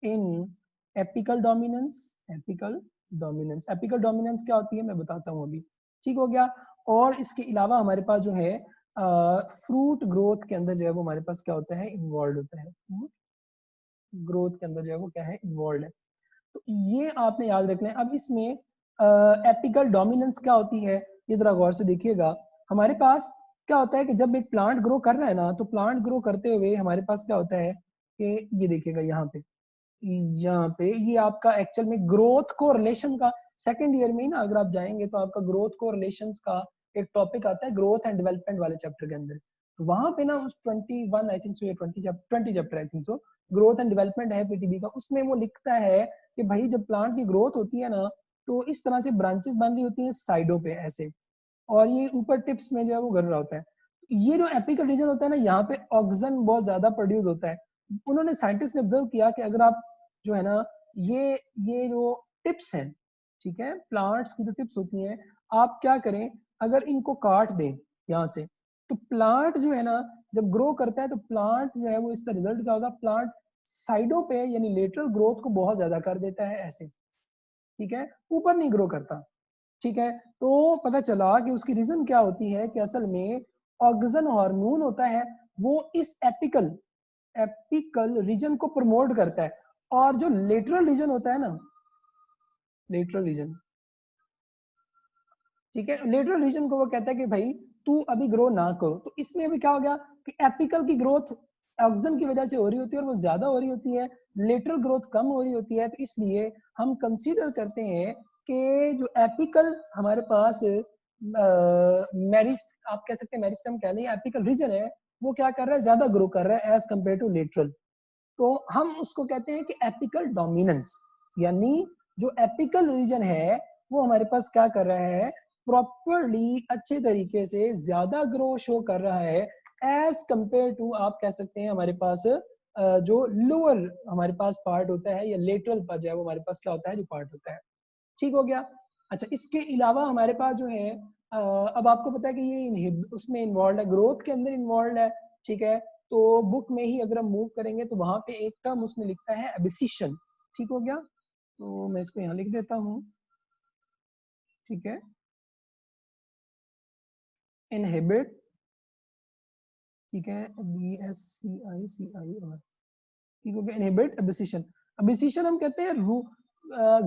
इन apical dominance, apical dominance, apical dominance क्या होती है मैं बताता हूँ अभी। ठीक हो गया, और इसके अलावा हमारे पास जो है फ्रूट ग्रोथ के अंदर जो है वो हमारे पास क्या होता है, इन्वॉल्व होता है। ग्रोथ के अंदर जो है वो क्या है, इन्वॉल्व है। तो ये आपने याद रखना है। अब इसमें एपिकल डोमिनेंस क्या होती है, ये जरा गौर से देखिएगा। हमारे पास क्या होता है कि जब एक प्लांट ग्रो कर रहा है ना, तो प्लांट ग्रो करते हुए हमारे पास क्या होता है कि ये देखिएगा यहाँ पे ये आपका एक्चुअल में ग्रोथ को रिलेशन का सेकंड ईयर में ही ना अगर आप जाएंगे तो आपका ग्रोथ को रिलेशंस का एक टॉपिक आता है ग्रोथ एंड डेवलपमेंट वाले चैप्टर के अंदर। तो वहां पे ना उस 21 आई थिंक सो या 20 chapter I think so growth and development है पीटीबी का, उसमें वो लिखता है कि भाई जब प्लांट की ग्रोथ होती है ना तो इस तरह से ब्रांचेस बन रही होती हैं साइडों पे ऐसे, और ये ऊपर टिप्स में जो है वो गर रहा होता है। ये जो एपिकल रीजन होता है ना, यहाँ पे ऑक्सीजन बहुत ज्यादा प्रोड्यूस होता है। उन्होंने साइंटिस्ट ने ऑब्जर्व किया कि अगर आप जो है ना ये जो टिप्स हैं, ठीक है, प्लांट्स की जो टिप्स होती हैं, आप क्या करें, अगर इनको काट दें यहाँ से, तो प्लांट जो है ना जब ग्रो करता है तो प्लांट जो है वो इसका रिजल्ट क्या होगा, प्लांट साइडों पे यानी लेटरल ग्रोथ को बहुत ज्यादा कर देता है ऐसे। ठीक है, ऊपर नहीं ग्रो करता। ठीक है, तो पता चला कि उसकी रीजन क्या होती है कि असल में ऑक्सीजन हार्मोन होता है, वो इस एपिकल रीजन को प्रमोट करता है। और जो लेटरल रीजन होता है ना, लेटरल रीजन, ठीक है, लेटरल रीजन को वो कहता है कि भाई तू अभी ग्रो ना करो। तो इसमें अभी क्या हो गया कि एपिकल की ग्रोथ ऑक्सीजन की वजह से हो रही होती है और वो ज्यादा हो रही होती है, लेटरल ग्रोथ कम हो रही होती है। तो इसलिए हम कंसीडर करते हैं कि जो एपिकल हमारे पास मेरिस आप कह सकते हैं मेरिस्टम कह लें, एपिकल रीजन है, वो क्या कर रहा है, ज्यादा ग्रो कर रहा है एज कंपेयर टू लेटरल। तो हम उसको कहते हैं कि एपिकल डोमिनेंस, यानी जो एपिकल रीजन है वो हमारे पास क्या कर रहा है, प्रॉपरली अच्छे तरीके से ज्यादा ग्रो शो कर रहा है एज कंपेयर टू, आप कह सकते हैं हमारे पास जो लोअर हमारे पास पार्ट होता है या लेटरल पर जो है वो हमारे पास क्या होता है, जो पार्ट होता है। ठीक हो गया। अच्छा, इसके अलावा हमारे पास जो है अब आपको पता है कि ये उसमें इन्वॉल्व है, ग्रोथ के अंदर इन्वॉल्व है। ठीक है, तो बुक में ही अगर हम मूव करेंगे तो वहां पे एक टर्म उसमें लिखता है एब्सिशन। ठीक हो गया, तो मैं इसको यहाँ लिख देता हूँ। ठीक है, इनहिबिट, ठीक है, BSCICIR, ठीक हो गया, इनहिबिट एब्सिशन। एब्सिशन हम कहते हैं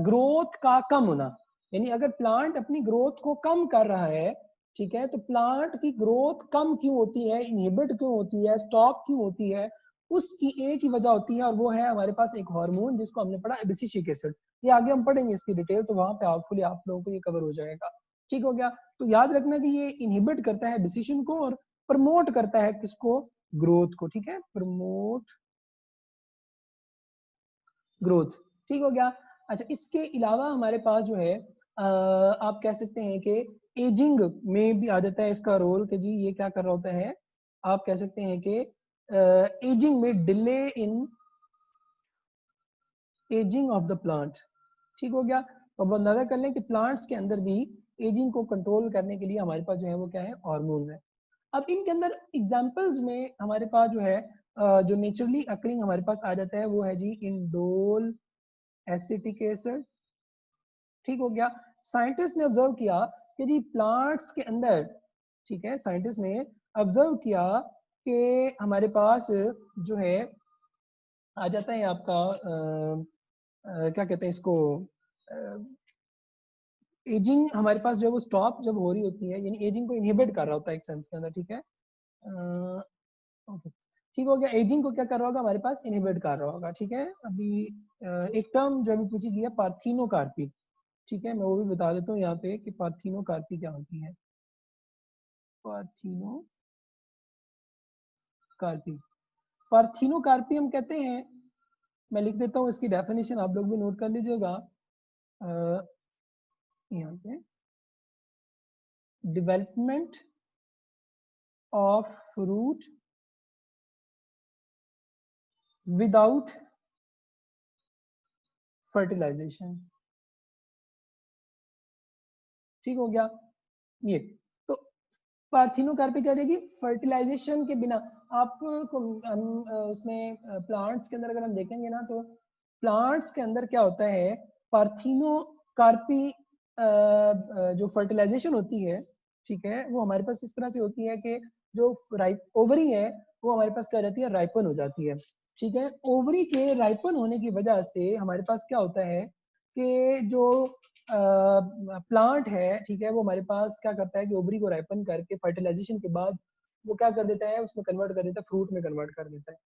ग्रोथ का कम होना, यानी अगर प्लांट अपनी ग्रोथ को कम कर रहा है, ठीक है, तो प्लांट की ग्रोथ कम क्यों होती है, इनहिबिट क्यों होती है, स्टॉप क्यों होती है, उसकी एक ही वजह होती है और वो है हमारे पास एक हार्मोन जिसको हमने पढ़ा एब्सिसिक एसिड। ये आगे हम पढ़ेंगे इसकी डिटेल, तो वहां पे आउटफुली आप लोगों को ये कवर हो जाएगा। ठीक हो गया, तो याद रखना कि ये इनहिबिट करता है एब्सिशन को और प्रमोट करता है किसको, ग्रोथ को। ठीक है, प्रमोट ग्रोथ। ठीक हो गया। अच्छा, इसके अलावा हमारे पास जो है आप कह सकते हैं कि एजिंग में भी आ जाता है इसका रोल, कि जी ये क्या कर रहा होता है, आप कह सकते हैं कि एजिंग में delay in ageing of the plant. ठीक हो गया, तो अब अंदाजा कर लें कि प्लांट्स के अंदर भी एजिंग को कंट्रोल करने के लिए हमारे पास जो है वो क्या है, हार्मोन्स है। अब इनके अंदर एग्जांपल्स में हमारे पास जो है जो नेचुरली अकरिंग हमारे पास आ जाता है वो है जी इंडोल एसिटिक एसिड। ठीक हो गया, साइंटिस्ट ने ऑब्जर्व किया कि जी प्लांट्स के अंदर, ठीक है, साइंटिस्ट ने ऑब्जर्व किया कि हमारे पास जो है आ जाता है आपका क्या कहते हैं इसको, एजिंग हमारे पास जो है वो स्टॉप जब हो रही होती है, यानी एजिंग को इनहिबिट कर रहा होता है एक सेंस के अंदर। ठीक है, ओके, ठीक हो गया, एजिंग को क्या कर रहा होगा, हमारे पास इनहिबिट कर रहा होगा। ठीक है, अभी एक टर्म जो अभी पूछी गई है पार्थिनोकार्पी। ठीक है, मैं वो भी बता देता हूँ यहाँ पे कि पार्थिनोकार्पी क्या होती है। पार्थिनोकार्पी, पार्थिनोकार्पी हम कहते हैं, मैं लिख देता हूँ इसकी डेफिनेशन, आप लोग भी नोट कर लीजिएगा यहाँ पे, development of fruit without fertilisation. ठीक हो गया, ये तो पार्थिनोकार्पी क्या देगी, फर्टिलाइजेशन के बिना। आप हम उसमें प्लांट्स के अंदर अगर हम देखेंगे ना, तो प्लांट्स के अंदर क्या होता है, पार्थिनोकार्पी जो फर्टिलाइजेशन होती है, ठीक है, वो हमारे पास इस तरह से होती है कि जो राइप ओवरी है वो हमारे पास क्या रहती है, राइपन हो जाती है। ठीक है, ओवरी के राइपन होने की वजह से हमारे पास क्या होता है कि जो प्लांट है, ठीक है, वो हमारे पास क्या करता है कि ओवरी को राइपन करके फर्टिलाइजेशन के बाद वो क्या कर देता है, उसमें कन्वर्ट कर देता है, फ्रूट में कन्वर्ट कर देता है।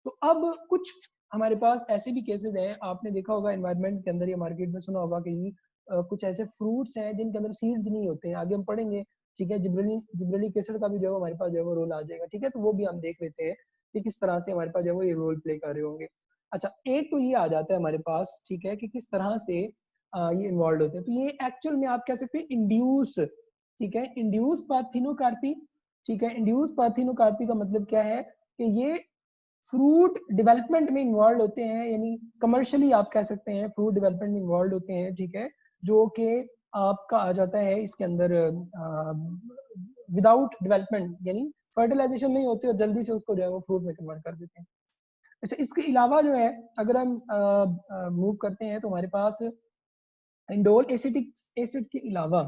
तो अब कुछ हमारे पास ऐसे भी केसेस हैं, आपने देखा होगा एनवायरनमेंट के अंदर या मार्केट में सुना होगा कि कुछ ऐसे फ्रूट्स हैं जिनके अंदर सीड्स नहीं होते हैं, आगे हम पढ़ेंगे। ठीक है, जिब्रेलिक एसिड का भी जो है हमारे पास जो है वो रोल आ जाएगा। ठीक है, तो वो भी हम देख लेते हैं कि किस तरह से हमारे पास जो है वो ये रोल प्ले कर रहे होंगे। अच्छा, एक तो ये आ जाता है हमारे पास, ठीक है, कि किस तरह से ये इन्वॉल्व होते हैं। तो ये एक्चुअल में आप कह सकते हैं इंड्यूस, ठीक है, इंड्यूस पार्थिनोकार्पी। ठीक है, इंड्यूस पार्थिनोकार्पी का मतलब क्या है कि ये फ्रूट डेवलपमेंट में इन्वॉल्व होते हैं, यानी कमर्शियली आप कह सकते हैं फ्रूट डेवलपमेंट में इन्वॉल्व होते हैं। ठीक है, जो कि आपका आ जाता है इसके अंदर विदाउट डेवलपमेंट, यानी फर्टिलाइजेशन नहीं होती और जल्दी से उसको जो है वो फ्रूट में कन्वर्ट कर देते हैं। अच्छा, इसके अलावा जो है अगर हम मूव करते हैं तो हमारे पास इंडोल एसिटिक एसिड के अलावा,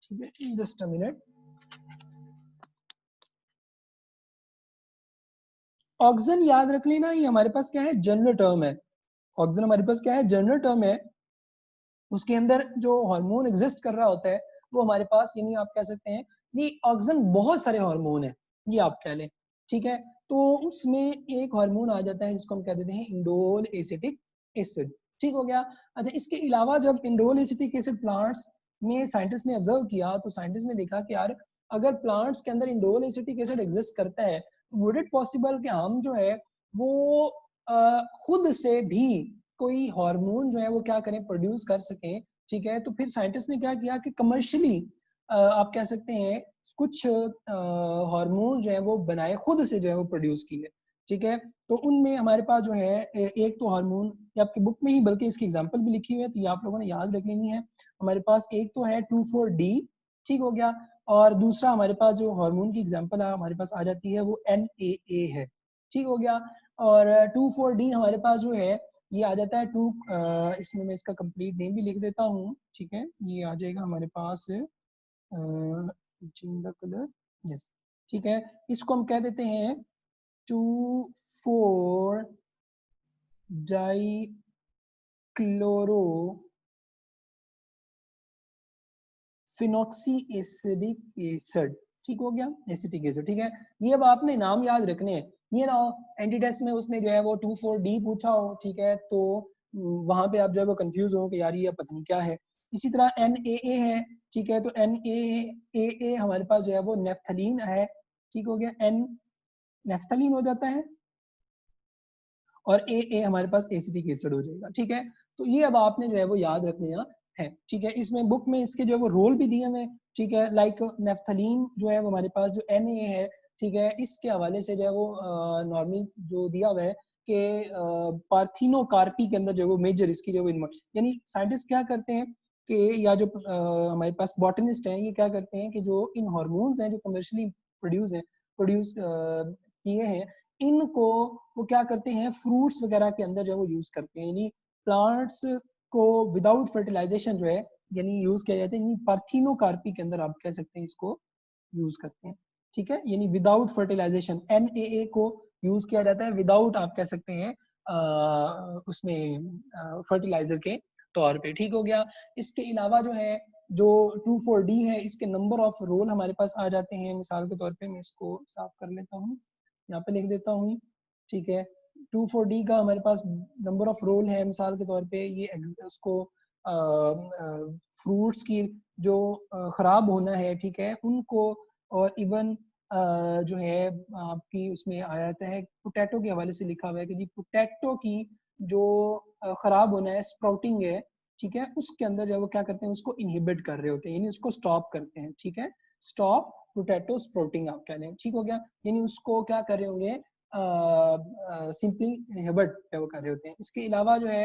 ठीक है, जस्ट अ मिनट, ऑक्सीजन याद रख लेना, ये हमारे पास क्या है, जनरल टर्म है। ऑक्सीजन हमारे पास क्या है, जनरल टर्म है। उसके अंदर जो हार्मोन एग्जिस्ट कर रहा होता है वो हमारे पास, यानी आप कह सकते हैं ये ऑक्सीजन बहुत सारे हार्मोन है, ये आप कह लें। ठीक है, तो उसमें एक हार्मोन आ जाता है जिसको हम कह देते हैं इंडोल एसिटिक एसिड। ठीक हो गया। अच्छा, इसके अलावा जब इंडोल एसिटिक एसिड प्लांट्स में साइंटिस्ट ने ऑब्जर्व किया, तो साइंटिस्ट ने देखा कि यार अगर प्लांट्स के अंदर इंडोल एसिटिक एसिड एग्जिस्ट करता है, वुड इट पॉसिबल कि हम जो है वो खुद से भी कोई हार्मोन जो है वो क्या करें, प्रोड्यूस कर सकें, ठीक है। तो फिर साइंटिस्ट ने क्या किया कि कमर्शियली आप कह सकते हैं कुछ हार्मोन जो है वो बनाए, खुद से जो है वो प्रोड्यूस किए, ठीक है। तो उनमें हमारे पास जो है एक तो हार्मोन, ये आपकी बुक में ही बल्कि इसकी एग्जांपल भी लिखी हुई है, तो ये आप लोगों ने याद रख लेनी है। हमारे पास एक तो है 2,4-D, ठीक हो गया। और दूसरा हमारे पास जो हार्मोन की एग्जांपल हमारे पास आ जाती है वो NAA है, ठीक हो गया। और 2,4-D हमारे पास जो है ये आ जाता है इसमें मैं इसका कंप्लीट नेम भी लिख देता हूँ, ठीक है। ये आ जाएगा हमारे पास चेंज द कलर, यस, ठीक है। इसको हम कह देते हैं 2,4 die chloro phenoxy acidic acid, ठीक हो गया, एसिटिक एसिड, ठीक है। ये अब आपने नाम याद रखने हैं, ये ना एंटी टेस्ट में उसने जो है वो 2,4-D पूछा हो, ठीक है, तो वहां पे आप जो है वो कंफ्यूज हो कि यार ये पता नहीं क्या है। इसी तरह NAA है, ठीक है, तो NAA हमारे पास जो है वो नेफ्थलीन है, ठीक हो गया, N नेफ्थलीन हो जाता है और AA हमारे पास एसिटिक एसिड हो जाएगा, ठीक है। तो ये अब आपने जो है वो याद रखने है, ठीक है। इसमें बुक में इसके जो है वो रोल भी दिए हुए, ठीक है। लाइक नेफ्थलीन जो है वो हमारे पास जो Na है, ठीक है, इसके हवाले से जो है वो नॉर्मली जो दिया हुआ है कि पार्थिनोकार्पी के अंदर जो है वो मेजर इसकी जो यानी साइंटिस्ट क्या करते हैं कि या जो हमारे पास बॉटनिस्ट हैं, ये क्या करते हैं कि जो इन हार्मोन्स हैं जो कमर्शियली प्रोड्यूस किए हैं, इनको वो क्या करते हैं फ्रूट्स वगैरह के अंदर जो है वो यूज करते हैं, यानी प्लांट्स को विदाउट फर्टिलाइजेशन जो है यानी यूज किया जाता है, यानी पार्थिनोकार्पी के अंदर आप कह सकते हैं इसको यूज करते हैं, ठीक है। यानी विदाउट फर्टिलाइजेशन NAA को यूज किया जाता है विदाउट आप कह सकते हैं उसमें फर्टिलाइजर के तौर पे, ठीक हो गया। इसके अलावा जो है जो 2,4-D है, इसके नंबर ऑफ रोल हमारे पास आ जाते हैं। मिसाल के तौर पे मैं इसको साफ कर लेता हूँ, यहाँ पे लिख देता हूँ, ठीक है। 2,4-D का हमारे पास नंबर ऑफ रोल है, मिसाल के तौर पे ये उसको फ्रूट्स की जो खराब होना है, ठीक है, उनको, और इवन जो है आपकी उसमें आ जाता है पोटैटो के हवाले से लिखा हुआ है कि जी पोटैटो की जो खराब होना है, स्प्राउटिंग है, ठीक है, उसके अंदर जो वो क्या करते हैं उसको इनहिबिट कर रहे होते हैं, यानी उसको स्टॉप करते हैं, ठीक है। स्टॉप पोटैटो स्प्राउटिंग आप कह लें, ठीक हो गया, यानी उसको क्या कर रहे होंगे सिंपली इनहिबिट वो कर रहे होते हैं। इसके अलावा जो है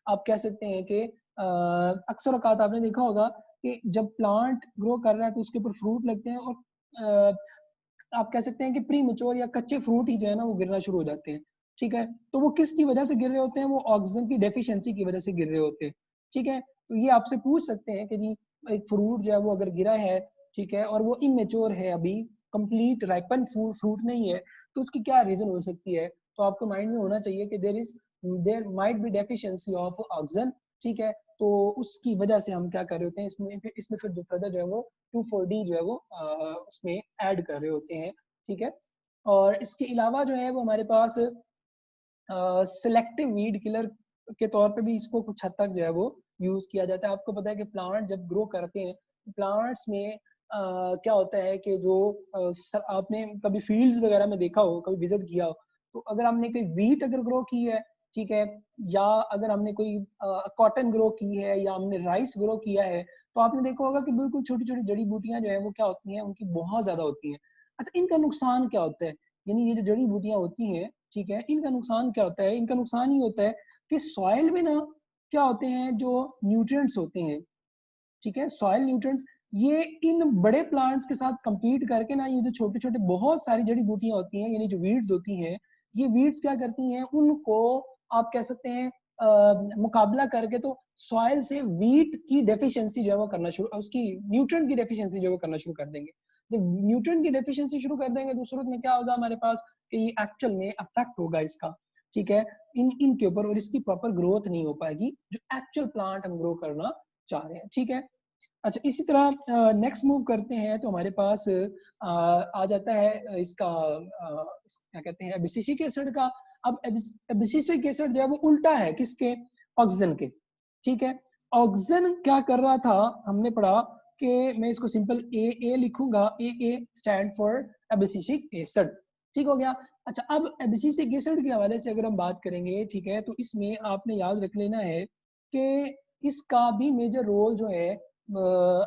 आप कह सकते हैं कि अक्सर औकात आपने देखा होगा कि जब प्लांट ग्रो कर रहा है तो उसके ऊपर फ्रूट लगते हैं और आप कह सकते हैं कि प्री मेच्योर या कच्चे फ्रूट ही जो है ना वो गिरना शुरू हो जाते हैं, ठीक है। तो वो किसकी वजह से गिर रहे होते हैं, वो ऑक्सीजन की डेफिशिएंसी की वजह से गिर रहे होते हैं, ठीक है। तो ये आपसे पूछ सकते हैं कि जी एक फ्रूट जो है वो अगर गिरा है, ठीक है, और वो इमेच्योर है, अभी कंप्लीट राइपन फ्रूट नहीं है, तो उसकी क्या रीजन हो सकती है। तो आपको माइंड में होना चाहिए कि there might be deficiency of oxygen, ठीक है। तो उसकी वजह से हम क्या कर रहे होते हैं इसमें फिर जो फर्दर जो है वो 2,4-D जो है वो उसमें ऐड कर रहे होते हैं, ठीक है। और इसके अलावा जो है वो हमारे पास सिलेक्टिव वीड किलर के तौर पे भी इसको कुछ हद तक जो है वो यूज किया जाता है। आपको पता है कि प्लांट जब ग्रो करते हैं, प्लांट्स में क्या होता है कि जो आपने कभी फील्ड्स वगैरह में देखा हो, कभी विजिट किया हो, तो अगर हमने कोई वीट अगर ग्रो की है, ठीक है, या अगर हमने कोई कॉटन ग्रो की है या हमने राइस ग्रो किया है, तो आपने देखा होगा कि बिल्कुल छोटी छोटी जड़ी बूटियां जो है वो क्या होती हैं, उनकी बहुत ज्यादा होती हैं। अच्छा, इनका नुकसान क्या होता है, यानी ये जो जड़ी बूटियां होती हैं, ठीक है, इनका नुकसान क्या होता है, इनका नुकसान ही होता है कि सॉइल में ना क्या होते हैं जो न्यूट्रिएंट्स होते हैं, ठीक है, सॉइल न्यूट्रिएंट्स, ये इन बड़े प्लांट्स के साथ compete करके ना ये जो छोटे छोटे बहुत सारी जड़ी बूटियां होती हैं, यानी जो वीड्स होती हैं, ये वीड्स क्या करती हैं, उनको आप कह सकते हैं मुकाबला करके तो सॉइल से वीट की डेफिशिएंसी जो है वो करना शुरू, उसकी न्यूट्रिएंट की डेफिशिएंसी जो है वो करना शुरू कर देंगे। जब न्यूट्रिएंट की डेफिशिएंसी शुरू कर देंगे तो सूरत में क्या होगा हमारे पास कि ये एक्चुअल में अफेक्ट होगा इसका, ठीक है, इनके ऊपर, और इसकी प्रॉपर ग्रोथ नहीं हो पाएगी जो एक्चुअल प्लांट हम ग्रो करना चाह रहे हैं, ठीक है। अच्छा, इसी तरह नेक्स्ट मूव करते हैं तो हमारे पास आ जाता है इसका क्या कहते हैं एबिसिसिक एसिड का। अब एबिसिसिक एसिड जो है वो उल्टा है किसके, ऑक्सीजन के, ठीक है। ऑक्सीजन क्या कर रहा था, हमने पढ़ा कि मैं इसको सिंपल ए लिखूंगा, ए स्टैंड फॉर एबिसिसिक एसिड, ठीक हो गया। अच्छा, अब एबिसिसिक एसिड के हवाले से अगर हम बात करेंगे, ठीक है, तो इसमें आपने याद रख लेना है कि इसका भी मेजर रोल जो है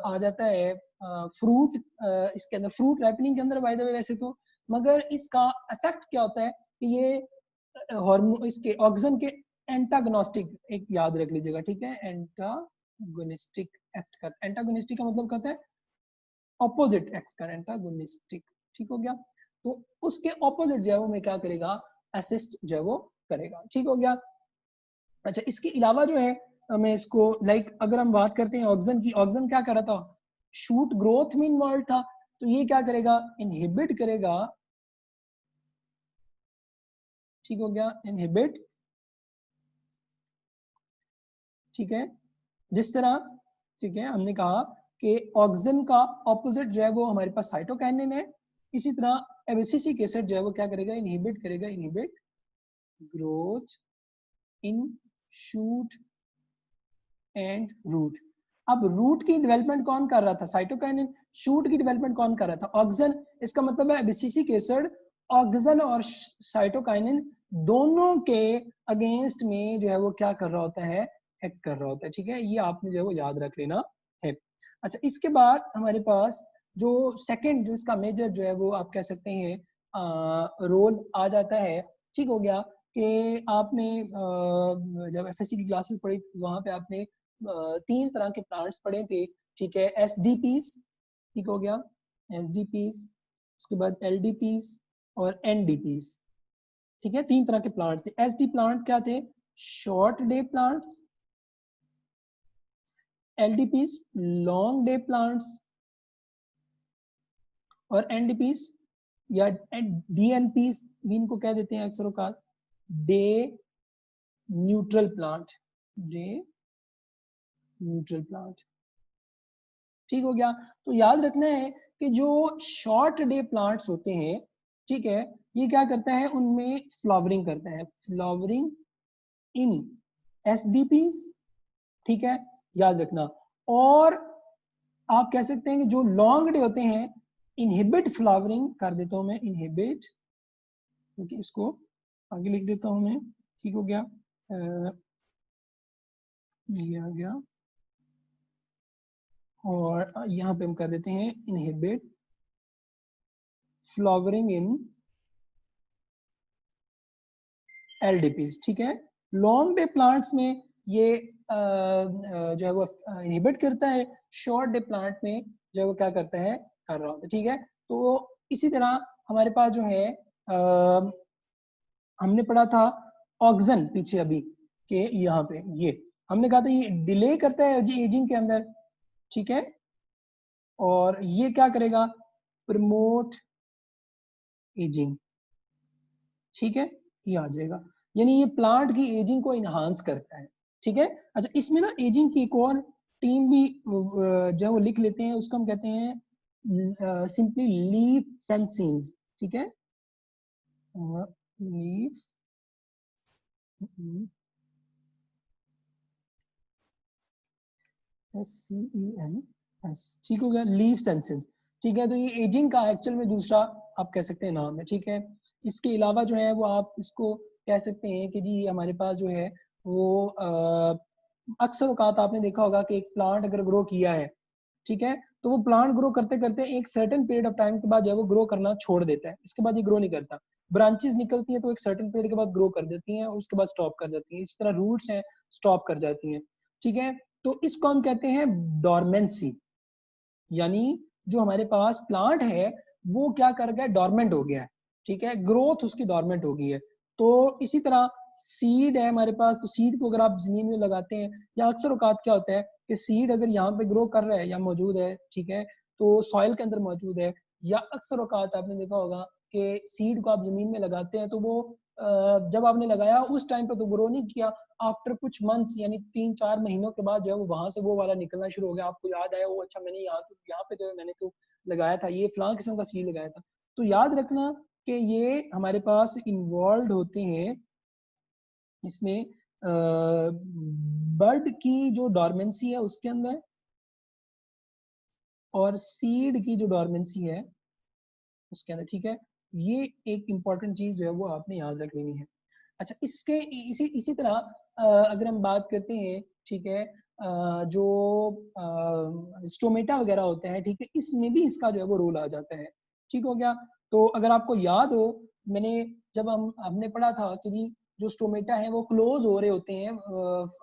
आ जाता है फ्रूट, इसके अंदर फ्रूट रैपनिंग के अंदर बाय द वे वैसे तो, मगर इसका इफेक्ट क्या होता है कि ये हार्मोन इसके ऑक्सिन के एंटागोनिस्टिक, एक याद रख लीजिएगा, ठीक है, एंटागोनिस्टिक एक्ट का, एंटागोनिस्टिक का मतलब कहता है ऑपोजिट एक्ट का, एंटागोनिस्टिक, ठीक हो गया। तो उसके ऑपोजिट जो है वो मैं क्या करेगा, असिस्ट जो है वो करेगा, ठीक हो गया। अच्छा, इसके अलावा जो है मैं इसको अगर हम बात करते हैं ऑक्सिन की, ऑक्सिन क्या कर रहा था, शूट ग्रोथ में इन्वॉल्व था, तो ये क्या करेगा, इनहिबिट करेगा, ठीक हो गया, इनहिबिट, ठीक है, जिस तरह, ठीक है, हमने कहा कि ऑक्सिन का ऑपोजिट जो है वो हमारे पास साइटोकाइनिन है, इसी तरह एबिसिसिक एसिड जो है वो क्या करेगा, इनहिबिट करेगा, inhibit growth in shoot and root. अब रूट की डेवलपमेंट कौन कर रहा था, साइटोकाइनिन, शूट की डेवलपमेंट कौन कर रहा था, ऑक्सिन। इसका मतलब है एबिसिसिक एसिड ऑक्सिन और साइटोकाइनिन दोनों के अगेंस्ट में जो है वो क्या कर रहा होता है, एक्ट कर रहा होता है, ठीक है, ये आपने जो है वो याद रख लेना है। अच्छा, इसके बाद हमारे पास जो सेकंड जो इसका मेजर जो है वो आप कह सकते हैं रोल आ जाता है, ठीक हो गया, कि आपने जब एफएससी की क्लासेस पढ़ी वहां पे आपने 3 तरह के प्लांट्स पढ़े थे, ठीक है, एसडीपीस, ठीक हो गया, एसडीपीस, उसके बाद एलडीपीस और एनडीपीस, ठीक है, 3 तरह के प्लांट थे। एसडी प्लांट क्या थे, short day plants, LDPs long day plants, और एनडीपीस या डीएनपीस भी इनको कह देते हैं अक्सर औकात, day neutral plant, day neutral plant, ठीक हो गया। तो याद रखना है कि जो शॉर्ट डे प्लांट्स होते हैं, ठीक है, ये क्या करता है, उनमें फ्लावरिंग करता है, फ्लावरिंग इन एसडीपीस, ठीक है, याद रखना। और आप कह सकते हैं कि जो लॉन्ग डे होते हैं, इनहिबिट फ्लावरिंग कर देता हूं मैं, इनहिबिट, क्योंकि इसको आगे लिख देता हूं मैं, ठीक हो गया, ये आ गया, और यहाँ पे हम कर देते हैं इनहिबिट फ्लावरिंग इन एलडीपीस, ठीक है। लॉन्ग डे प्लांट्स में ये जो है वो इनहिबिट करता है, शॉर्ट डे प्लांट में जो है वो क्या करता है, कर रहा होता है, ठीक है। तो इसी तरह हमारे पास जो है हमने पढ़ा था ऑक्सिन पीछे अभी, के यहाँ पे ये हमने कहा था ये डिले करता है एजिंग के अंदर, ठीक है, और ये क्या करेगा, प्रमोट एजिंग, ठीक है, ये आ जाएगा, यानी ये प्लांट की एजिंग को इनहांस करता है, ठीक है। अच्छा, इसमें ना एजिंग की एक और टीम भी जो है वो लिख लेते हैं, उसको हम कहते हैं सिंपली लीफ सेंसिन्स, ठीक है, लीफ SCENS, ठीक हो गया, लीफ सेंसिस, ठीक है। तो ये एजिंग का एक्चुअल में दूसरा आप कह सकते हैं नाम है, ठीक है। इसके अलावा जो है वो आप इसको कह सकते हैं कि जी हमारे पास जो है वो अक्सर औकात आपने देखा होगा कि एक प्लांट अगर ग्रो किया है, ठीक है, तो वो प्लांट ग्रो करते करते एक सर्टेन पीरियड ऑफ टाइम के बाद जो है वो ग्रो करना छोड़ देता है, इसके बाद ये ग्रो नहीं करता। ब्रांचेस निकलती है तो एक सर्टेन पीरियड के बाद ग्रो कर देती हैं, उसके बाद स्टॉप कर जाती हैं, इसी तरह रूट्स हैं स्टॉप कर जाती हैं, ठीक है। तो इसको हम कहते हैं डॉर्मेंसी, यानी जो हमारे पास प्लांट है वो क्या कर गया, डॉर्मेंट हो गया है, ठीक है, ग्रोथ उसकी डॉर्मेंट हो गई है। तो इसी तरह सीड है हमारे पास, तो सीड को अगर आप जमीन में लगाते हैं, या अक्सर औकात क्या होता है कि सीड अगर यहाँ पे ग्रो कर रहा है या मौजूद है, ठीक है, तो सॉइल के अंदर मौजूद है, या अक्सर औकात आपने देखा होगा कि सीड को आप जमीन में लगाते हैं तो वो जब आपने लगाया उस टाइम पे तो ग्रो नहीं किया, आफ्टर कुछ मंथ्स यानी 3-4 महीनों के बाद जो है वो वहां से वो वाला निकलना शुरू हो गया, आपको याद आया वो अच्छा मैंने यहाँ पे जो है मैंने तो लगाया था, ये फलां किस्म का सीड लगाया था। तो याद रखना कि ये हमारे पास इन्वॉल्व होते हैं इसमें बर्ड की जो डॉर्मेंसी है उसके अंदर, और सीड की जो डॉर्मेंसी है उसके अंदर, ठीक है। ये एक इंपॉर्टेंट चीज जो है वो आपने याद रख लेनी है। अच्छा, इसके इसी इसी तरह अगर हम बात करते हैं, ठीक है, जो स्टोमेटा वगैरह होते हैं, ठीक है, इसमें भी इसका जो है वो रोल आ जाता है। ठीक हो गया। तो अगर आपको याद हो, मैंने जब हमने पढ़ा था कि जी जो स्टोमेटा है वो क्लोज हो रहे होते हैं,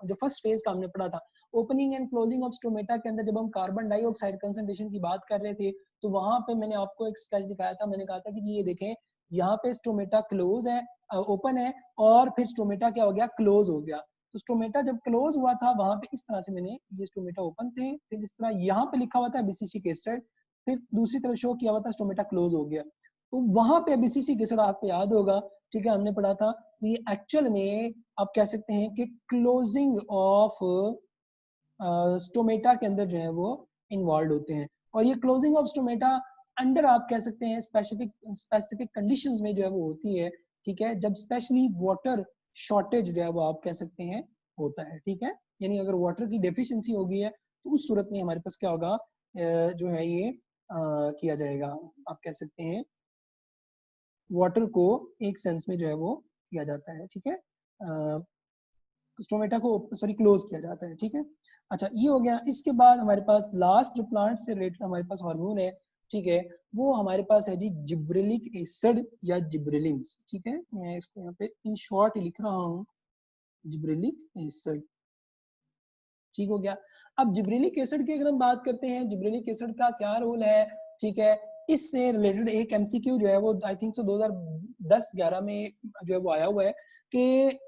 जो फर्स्ट फेज का हमने पढ़ा था, opening and closing of stomata के अंदर जब हम कार्बन डाइऑक्साइड कंसंट्रेशन की बात कर रहे थे, तो वहां पे मैंने आपको एक स्केच दिखाया था। मैंने कहा था कि ये देखें, यहाँ पे स्टोमेटा क्लोज है, ओपन है, और फिर स्टोमेटा क्या हो गया, क्लोज हो गया। तो स्टोमेटा जब क्लोज हुआ था वहां पे इस तरह से मैंने, ये स्टोमेटा ओपन थे, फिर इस तरह यहाँ पे लिखा हुआ था बीसीसी केसर, फिर दूसरी तरफ शो किया हुआ था स्टोमेटा क्लोज हो गया। तो वहां पे बीसीसी केसर आपको याद होगा, ठीक है, हमने पढ़ा था। ये एक्चुअल में आप कह सकते हैं कि क्लोजिंग ऑफ स्टोमेटा के अंदर जो है वो इन्वॉल्व होते हैं। और ये क्लोजिंग ऑफ स्टोमेटा अंडर आप कह सकते हैं स्पेसिफिक कंडीशंस में जो है वो होती है, ठीक है, जब स्पेशली वाटर शॉर्टेज जो है वो आप कह सकते हैं होता है, ठीक है, यानी अगर वाटर की डेफिशिएंसी होगी है तो उस सूरत में हमारे पास क्या होगा, जो है ये किया जाएगा, आप कह सकते हैं वाटर को एक सेंस में जो है वो किया जाता है, ठीक है, स्टोमेटा को सॉरी क्लोज किया जाता है, ठीक है। अच्छा, ये हो गया। इसके बाद हमारे पास लास्ट जो प्लांट से रिलेटेड हमारे पास हार्मोन है, ठीक है, वो हमारे पास है जी जिब्रेलिक एसिड या जिब्रेलिन्स, ठीक है, मैं इसको यहाँ पे इन शॉर्ट लिख रहा हूँ, जिब्रेलिक एसिड, ठीक हो गया। अब जिब्रेलिक एसिड की अगर हम बात करते हैं, जिब्रेलिक एसिड का क्या रोल है, ठीक है, इससे रिलेटेड एक एमसीक्यू जो है वो आई थिंक सो 2010-11 में जो है वो आया हुआ है कि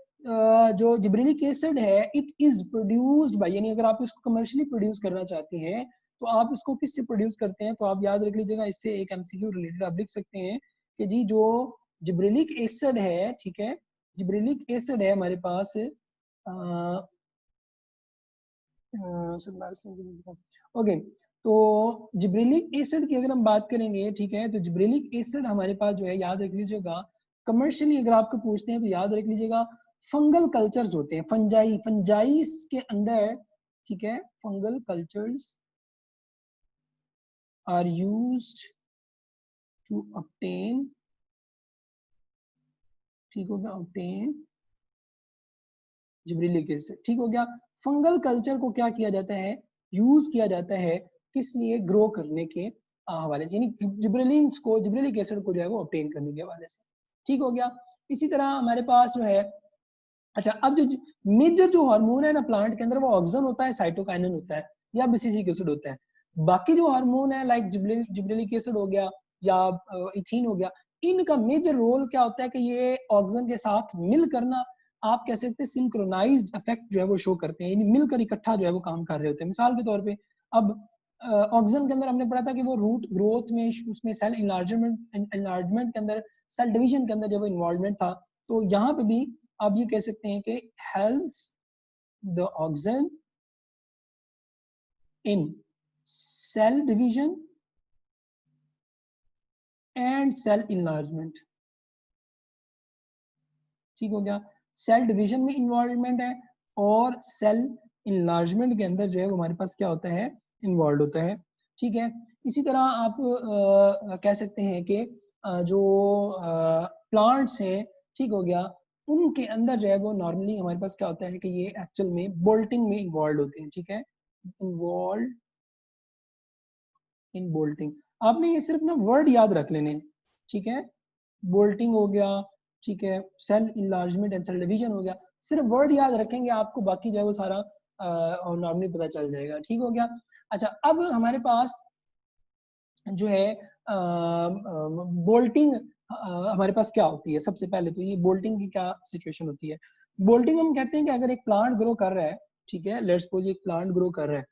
जो जिब्रेलिक एसिड है इट इज प्रोड्यूस्ड बाय, यानी अगर आप इसको कमर्शियली प्रोड्यूस करना चाहते हैं तो आप इसको किससे प्रोड्यूस करते हैं, तो आप याद रख लीजिएगा, इससे एक एमसीक्यू रिलेटेड आप लिख सकते हैं कि जी जो जिब्रेलिक एसिड है, ठीक है, जिब्रेलिक एसिड है हमारे पास, ओके, तो जिब्रेलिक एसिड की अगर हम बात करेंगे, ठीक है, तो जिब्रेलिक एसिड हमारे पास जो है, याद रख लीजिएगा, कमर्शियली अगर आपको पूछते हैं तो याद रख लीजिएगा फंगल कल्चर्स होते हैं, फंजाई के अंदर, ठीक है, fungal cultures are used to obtain, ठीक हो गया, ऑब्टेन जिब्रेलिक एसिड, ठीक हो गया। फंगल कल्चर को क्या किया जाता है, यूज किया जाता है, किस लिए, ग्रो करने के हवाले से, यानी जिब्रेलिन्स को, जिब्रेलिक एसिड को जो है वो ऑब्टेन करने के हवाले से, ठीक हो गया। इसी तरह हमारे पास जो है, अच्छा, अब जो मेजर जो हार्मोन है ना प्लांट के अंदर, वो ऑक्सिन होता है, साइटोकाइनिन होता है, या बीसीसी एसिड होता है। बाकी जो हार्मोन है लाइक जिब्रेलिक एसिड हो गया या इथीन हो गया, इनका मेजर रोल क्या होता है कि ये ऑक्सिन के साथ मिल करना, आप कह सकते हैं सिंक्रोनाइज्ड इफेक्ट जो है वो शो करते हैं, यानी मिलकर इकट्ठा जो है वो काम कर रहे होते हैं। मिसाल के तौर पे अब ऑक्सिन के अंदर हमने पढ़ा था कि वो रूट ग्रोथ में, उसमें सेल इनलार्जमेंट के अंदर, सेल डिवीजन के अंदर जब इन्वॉल्वमेंट था, तो यहाँ पे भी आप ये कह सकते हैं कि helps the auxin in cell division and cell enlargement, ठीक हो गया। सेल डिवीजन में इन्वॉल्वमेंट है और सेल इनलार्जमेंट के अंदर जो है हमारे पास क्या होता है, इन्वॉल्व होता है, ठीक है। इसी तरह आप कह सकते हैं कि जो प्लांट्स हैं, ठीक हो गया, उनके अंदर जो है वो नॉर्मली हमारे पास क्या होता है कि ये एक्चुअल में बोल्टिंग में इन्वॉल्व होते हैं, ठीक है, इन्वॉल्व इन बोल्टिंग। आपने ये सिर्फ ना वर्ड याद रख लेने, ठीक है, बोल्टिंग हो गया, ठीक है, cell enlargement and cell division हो गया, सिर्फ वर्ड याद रखेंगे आपको, बाकी जो है वो सारा और नॉर्मली पता चल जाएगा, ठीक हो गया। अच्छा, अब हमारे पास जो है बोल्टिंग हमारे पास क्या होती है, सबसे पहले तो ये बोल्टिंग की क्या सिचुएशन होती है। बोल्टिंग हम कहते हैं कि अगर एक प्लांट ग्रो कर रहा है, ठीक है, लेट्स सपोज एक प्लांट ग्रो कर रहा है,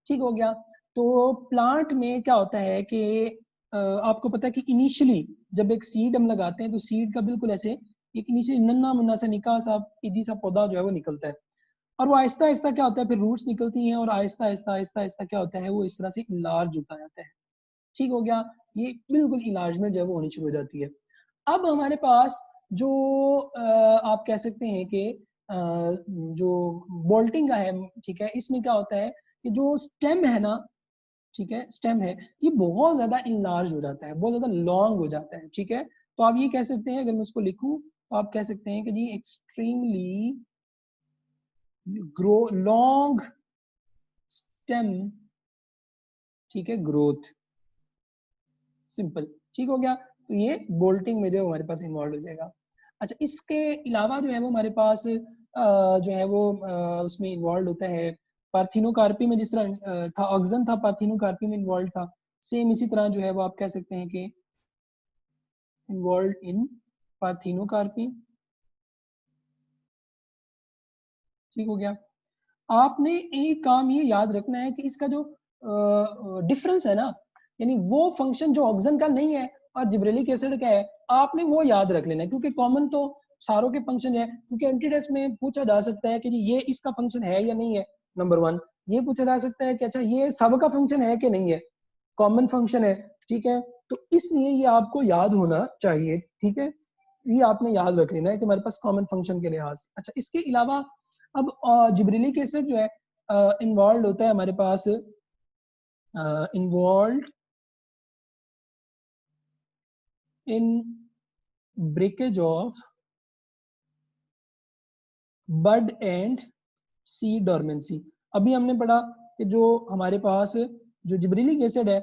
ठीक हो गया, तो प्लांट में क्या होता है कि आपको पता है कि इनिशियली जब एक सीड हम लगाते हैं तो सीड का बिल्कुल ऐसे एक इनिशियली नन्ना मुन्ना सा निका सा पीदी सा पौधा जो है वो निकलता है, और वो आहिस्ता आहिस्ता क्या होता है, फिर रूट्स निकलती हैं और आहिस्ता आहिस्ता आहिस्ता आहिस्ता क्या होता है, वो इस तरह से इलार्ज होता जाता है, ठीक हो गया, ये बिल्कुल इलार्जमेंट जो है वो होनी शुरू हो जाती है। अब हमारे पास जो आप कह सकते हैं कि जो बोल्टिंग का है, ठीक है, इसमें क्या होता है कि जो स्टेम है ना, ठीक है, स्टेम है, ये बहुत ज्यादा इनलार्ज हो जाता है, बहुत ज्यादा लॉन्ग हो जाता है, ठीक है। तो आप ये कह सकते हैं, अगर मैं इसको लिखूं तो आप कह सकते हैं कि जी एक्सट्रीमली ग्रो लॉन्ग स्टेम, ठीक है, ग्रोथ, सिंपल, ठीक हो गया। तो ये बोल्टिंग में जो हमारे पास इन्वॉल्व हो जाएगा। अच्छा, इसके अलावा जो है वो हमारे पास जो है वो उसमें इन्वॉल्व होता है पार्थिनोकार्पी में, जिस तरह था ऑक्सन था, पार्थिनोकार्पी में इन्वॉल्व था, सेम इसी तरह जो है वो आप कह सकते हैं कि इन्वॉल्व इन पार्थिनोकार्पी, ठीक हो गया। आपने एक काम ये याद रखना है कि इसका जो डिफरेंस है ना, यानी वो फंक्शन जो ऑक्सन का नहीं है और जिब्रेलिक एसिड का है, आपने वो याद रख लेना है, क्योंकि कॉमन तो सारों के फंक्शन है। क्योंकि एंटीटेस्ट में पूछा जा सकता है कि जी ये इसका फंक्शन है या नहीं है, नंबर वन। ये पूछा जा सकता है कि अच्छा ये सब का फंक्शन है कि नहीं है, कॉमन फंक्शन है, ठीक है। तो इसलिए ये आपको याद होना चाहिए, ठीक है। ये आपने याद रख लेना है कि हमारे पास कॉमन फंक्शन के लिहाज। अच्छा, इसके अलावा अब जिब्रेलिक एसिड जो है इन्वॉल्व होता है हमारे पास, involve in breakage of bud and seed dormancy. अभी हमने पढ़ा कि जो हमारे पास जो जिब्रेलिक एसिड है,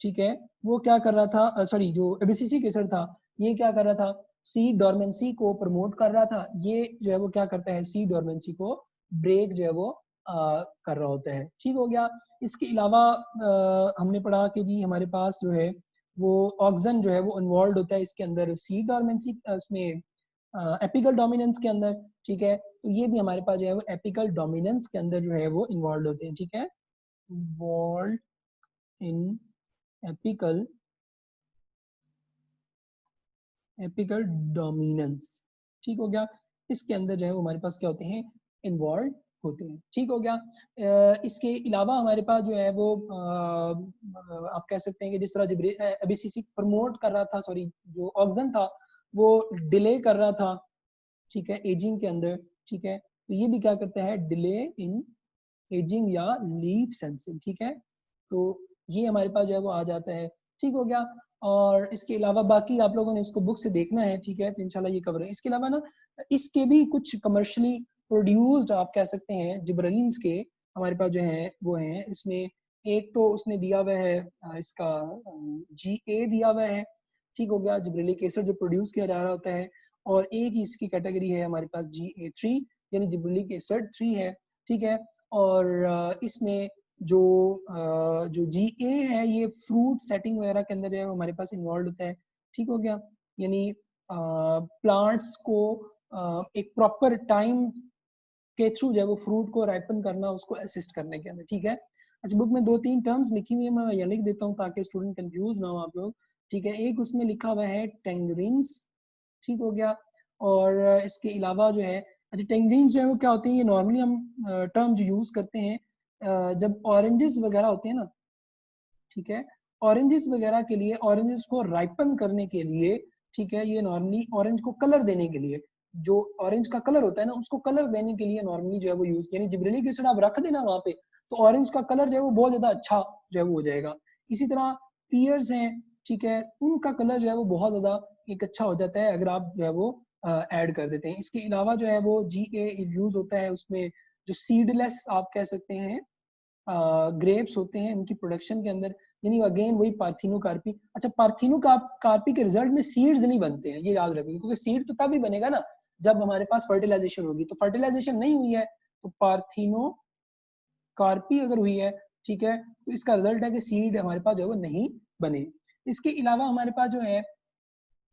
ठीक है, वो क्या कर रहा था, सॉरी जो एबिसिसिक एसिड था, ये क्या कर रहा था, सी डोरमेंसी को प्रमोट कर रहा था। ये जो है वो क्या करता है, सी डोरमेंसी को ब्रेक जो है वो कर रहा होता है, ठीक हो गया। इसके अलावा हमने पढ़ा कि जी हमारे पास जो है वो ऑक्सन जो है वो इन्वॉल्व होता है इसके अंदर सी डोरमेंसी, उसमें एपिकल डोमिनेंस के अंदर, ठीक है। तो ये भी हमारे पास जो है वो एपिकल डोमिनेंस के अंदर जो है वो इन्वॉल्व होते हैं, ठीक है, इन्वॉल्व इन एपिकल एपिकल डोमिनेंस, ठीक हो गया। इसके अंदर जो है वो हमारे पास क्या होते हैं, इन्वॉल्व होते हैं, ठीक हो गया। इसके अलावा हमारे पास जो है वो आप कह सकते हैं कि जिस तरह एबीसीसी प्रमोट कर रहा था, सॉरी जो ऑक्सन था वो डिले कर रहा था, ठीक है, एजिंग के अंदर, ठीक है। तो ये भी क्या करता है, डिले इन एजिंग या लीफ सेंसिंग, ठीक है। तो ये हमारे पास जो है वो आ जाता है, ठीक हो गया। और इसके अलावा बाकी आप लोगों ने इसको बुक से देखना है, ठीक है, तो इंशाल्लाह ये कवर है। इसके अलावा ना इसके भी कुछ कमर्शियली प्रोड्यूस्ड आप कह सकते हैं जिब्रेलिन्स के हमारे पास जो है वो हैं। इसमें एक तो उसने दिया हुआ है इसका GA दिया हुआ है, ठीक हो गया, जिब्रेलिक एसिड जो प्रोड्यूस किया जा रहा होता है। और एक ही इसकी कैटेगरी है हमारे पास GA3, यानी जिब्रेलिक एसिड 3 है, ठीक है। और इसमें जो जो GA है ये फ्रूट सेटिंग वगैरह के अंदर जो है हमारे पास इन्वॉल्व होता है, ठीक हो गया। यानी प्लांट्स को एक प्रॉपर टाइम के थ्रू जो है वो फ्रूट को राइपन करना, उसको असिस्ट करने के अंदर, ठीक है। अच्छा, बुक में 2-3 टर्म्स लिखी हुई है, मैं यहाँ लिख देता हूँ ताकि स्टूडेंट कंफ्यूज ना हो आप लोग, ठीक है। एक उसमें लिखा हुआ है टेंगरिन्स, ठीक हो गया। और इसके अलावा जो है, अच्छा टेंगरिन्स जो है वो क्या होते हैं, ये नॉर्मली हम टर्म जो यूज करते हैं जब ऑरेंजेस वगैरह होते हैं ना, ठीक है, ऑरेंजेस वगैरह के लिए, ऑरेंजेस को राइपन करने के लिए, ठीक है, ये नॉर्मली ऑरेंज को कलर देने के लिए, जो ऑरेंज का कलर होता है ना उसको कलर देने के लिए नॉर्मली जो है वो यूज, यानी जिब्रेलिक एसिड आप रख देना वहां पे तो ऑरेंज का कलर जो है वो बहुत ज्यादा अच्छा जो है वो हो जाएगा। इसी तरह पियर्स हैं, ठीक है, उनका कलर जो है वो बहुत ज्यादा एक अच्छा हो जाता है अगर आप जो है वो ऐड कर देते हैं। इसके अलावा जो है वो GA यूज होता है उसमें जो सीडलेस आप कह सकते हैं ग्रेप्स होते हैं उनकी प्रोडक्शन के अंदर, यानी अगेन वही पार्थिनोकार्पी। अच्छा, पार्थिनोकार्पी के रिजल्ट में सीड्स नहीं बनते हैं, ये याद रखिए, क्योंकि सीड तो तभी बनेगा ना जब हमारे पास फर्टिलाइजेशन होगी। तो फर्टिलाइजेशन नहीं हुई है तो पार्थिनोकार्पी अगर हुई है, ठीक है, तो इसका रिजल्ट है कि सीड हमारे पास जो है वो नहीं बने। इसके अलावा हमारे पास जो है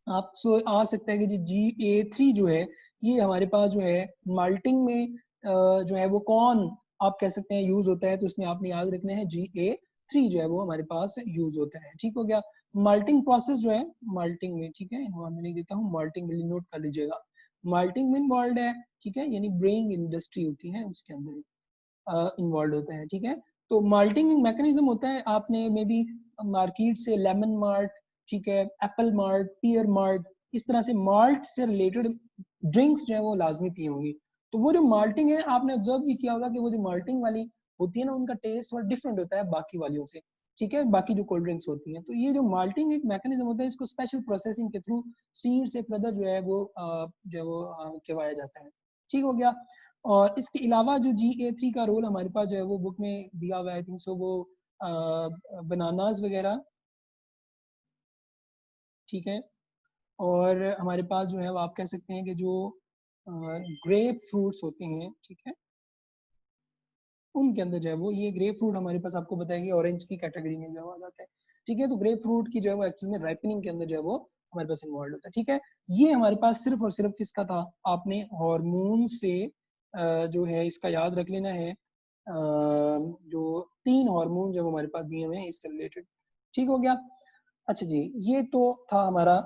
आप आ सकता है कि GA3 जो है ये हमारे पास जो है माल्टिंग में जो है वो कौन आप कह सकते हैं यूज होता है, तो उसमें आपने याद रखना है GA3 जो है वो हमारे पास यूज होता है, ठीक हो गया। माल्टिंग प्रोसेस जो है, माल्टिंग में, ठीक है, मैं नहीं देता हूँ, माल्टिंग में नोट कर लीजिएगा, माल्टिंग में इन्वॉल्व है, ठीक है, यानी ब्रेइंग इंडस्ट्री होती है उसके अंदर इन्वॉल्व होता है, ठीक है। तो माल्टिंग मैकेनिज्म होता है, आपने मे बी मार्केट से लेमन मार्ट, ठीक है, एप्पल मार्ट, पियर मार्ट, इस तरह से माल्ट से रिलेटेड ड्रिंक्स जो है वो लाजमी पी होंगी। तो वो जो माल्टिंग है आपने ऑब्जर्व भी किया होगा कि वो जो माल्टिंग वाली होती है ना उनका टेस्ट थोड़ा डिफरेंट होता है बाकी वालियों से, ठीक है, बाकी जो कोल्ड ड्रिंक्स होती हैं। तो ये जो माल्टिंग एक मैकेनिज्म होता है इसको स्पेशल प्रोसेसिंग के थ्रू सीड से फर्दर जो है वो जो है वो करवाया जाता है, ठीक हो गया। और इसके अलावा जो GA3 का रोल हमारे पास जो है वो बुक में दिया हुआ है, आई थिंक सो वो बनानास वगैरह, ठीक है। और हमारे पास जो है वो आप कह सकते हैं कि जो ग्रेप फ्रूट्स होते हैं, ठीक है, उनके अंदर जो है वो ये ग्रेप फ्रूट हमारे पास आपको बताएगी ऑरेंज की कैटेगरी में जो है वो आ जाता है, ठीक है। तो ग्रेप फ्रूट की जो है वो एक्चुअल में राइपनिंग के अंदर जो है वो हमारे पास इन्वॉल्व होता है, ठीक है। ये हमारे पास सिर्फ और सिर्फ किसका था, आपने हार्मोन से जो है इसका याद रख लेना है, जो 3 हार्मोन जो हमारे पास दिए हुए हैं इससे रिलेटेड, ठीक हो गया। अच्छा जी, ये तो था हमारा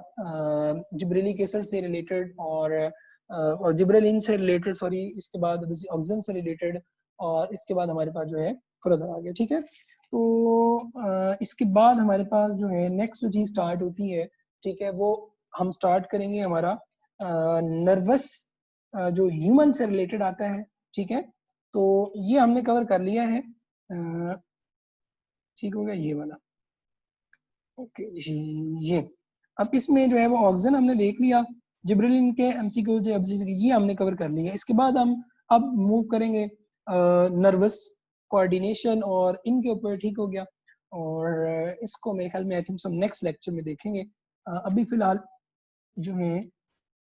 जिब्रेलिक एसिड से रिलेटेड और जिब्रेलिन से रिलेटेड, सॉरी, इसके बाद ऑक्सीजन से रिलेटेड, और इसके बाद हमारे पास जो है फर्दर आ गया, ठीक है। तो इसके बाद हमारे पास जो है नेक्स्ट जो चीज स्टार्ट होती है, ठीक है, वो हम स्टार्ट करेंगे हमारा नर्वस जो ह्यूमन से रिलेटेड आता है, ठीक है। तो ये हमने कवर कर लिया है, ठीक हो गया ये वाला, ओके जी। ये अब इसमें जो है वो ऑक्सीजन हमने देख लिया, जिब्रेलिन के एमसीक्यू जो ये हमने कवर कर लिया। इसके बाद हम अब मूव करेंगे नर्वस कोऑर्डिनेशन और इनके ऊपर, ठीक हो गया। और इसको मेरे ख्याल में आई थिंक नेक्स्ट लेक्चर में देखेंगे। अभी फिलहाल जो है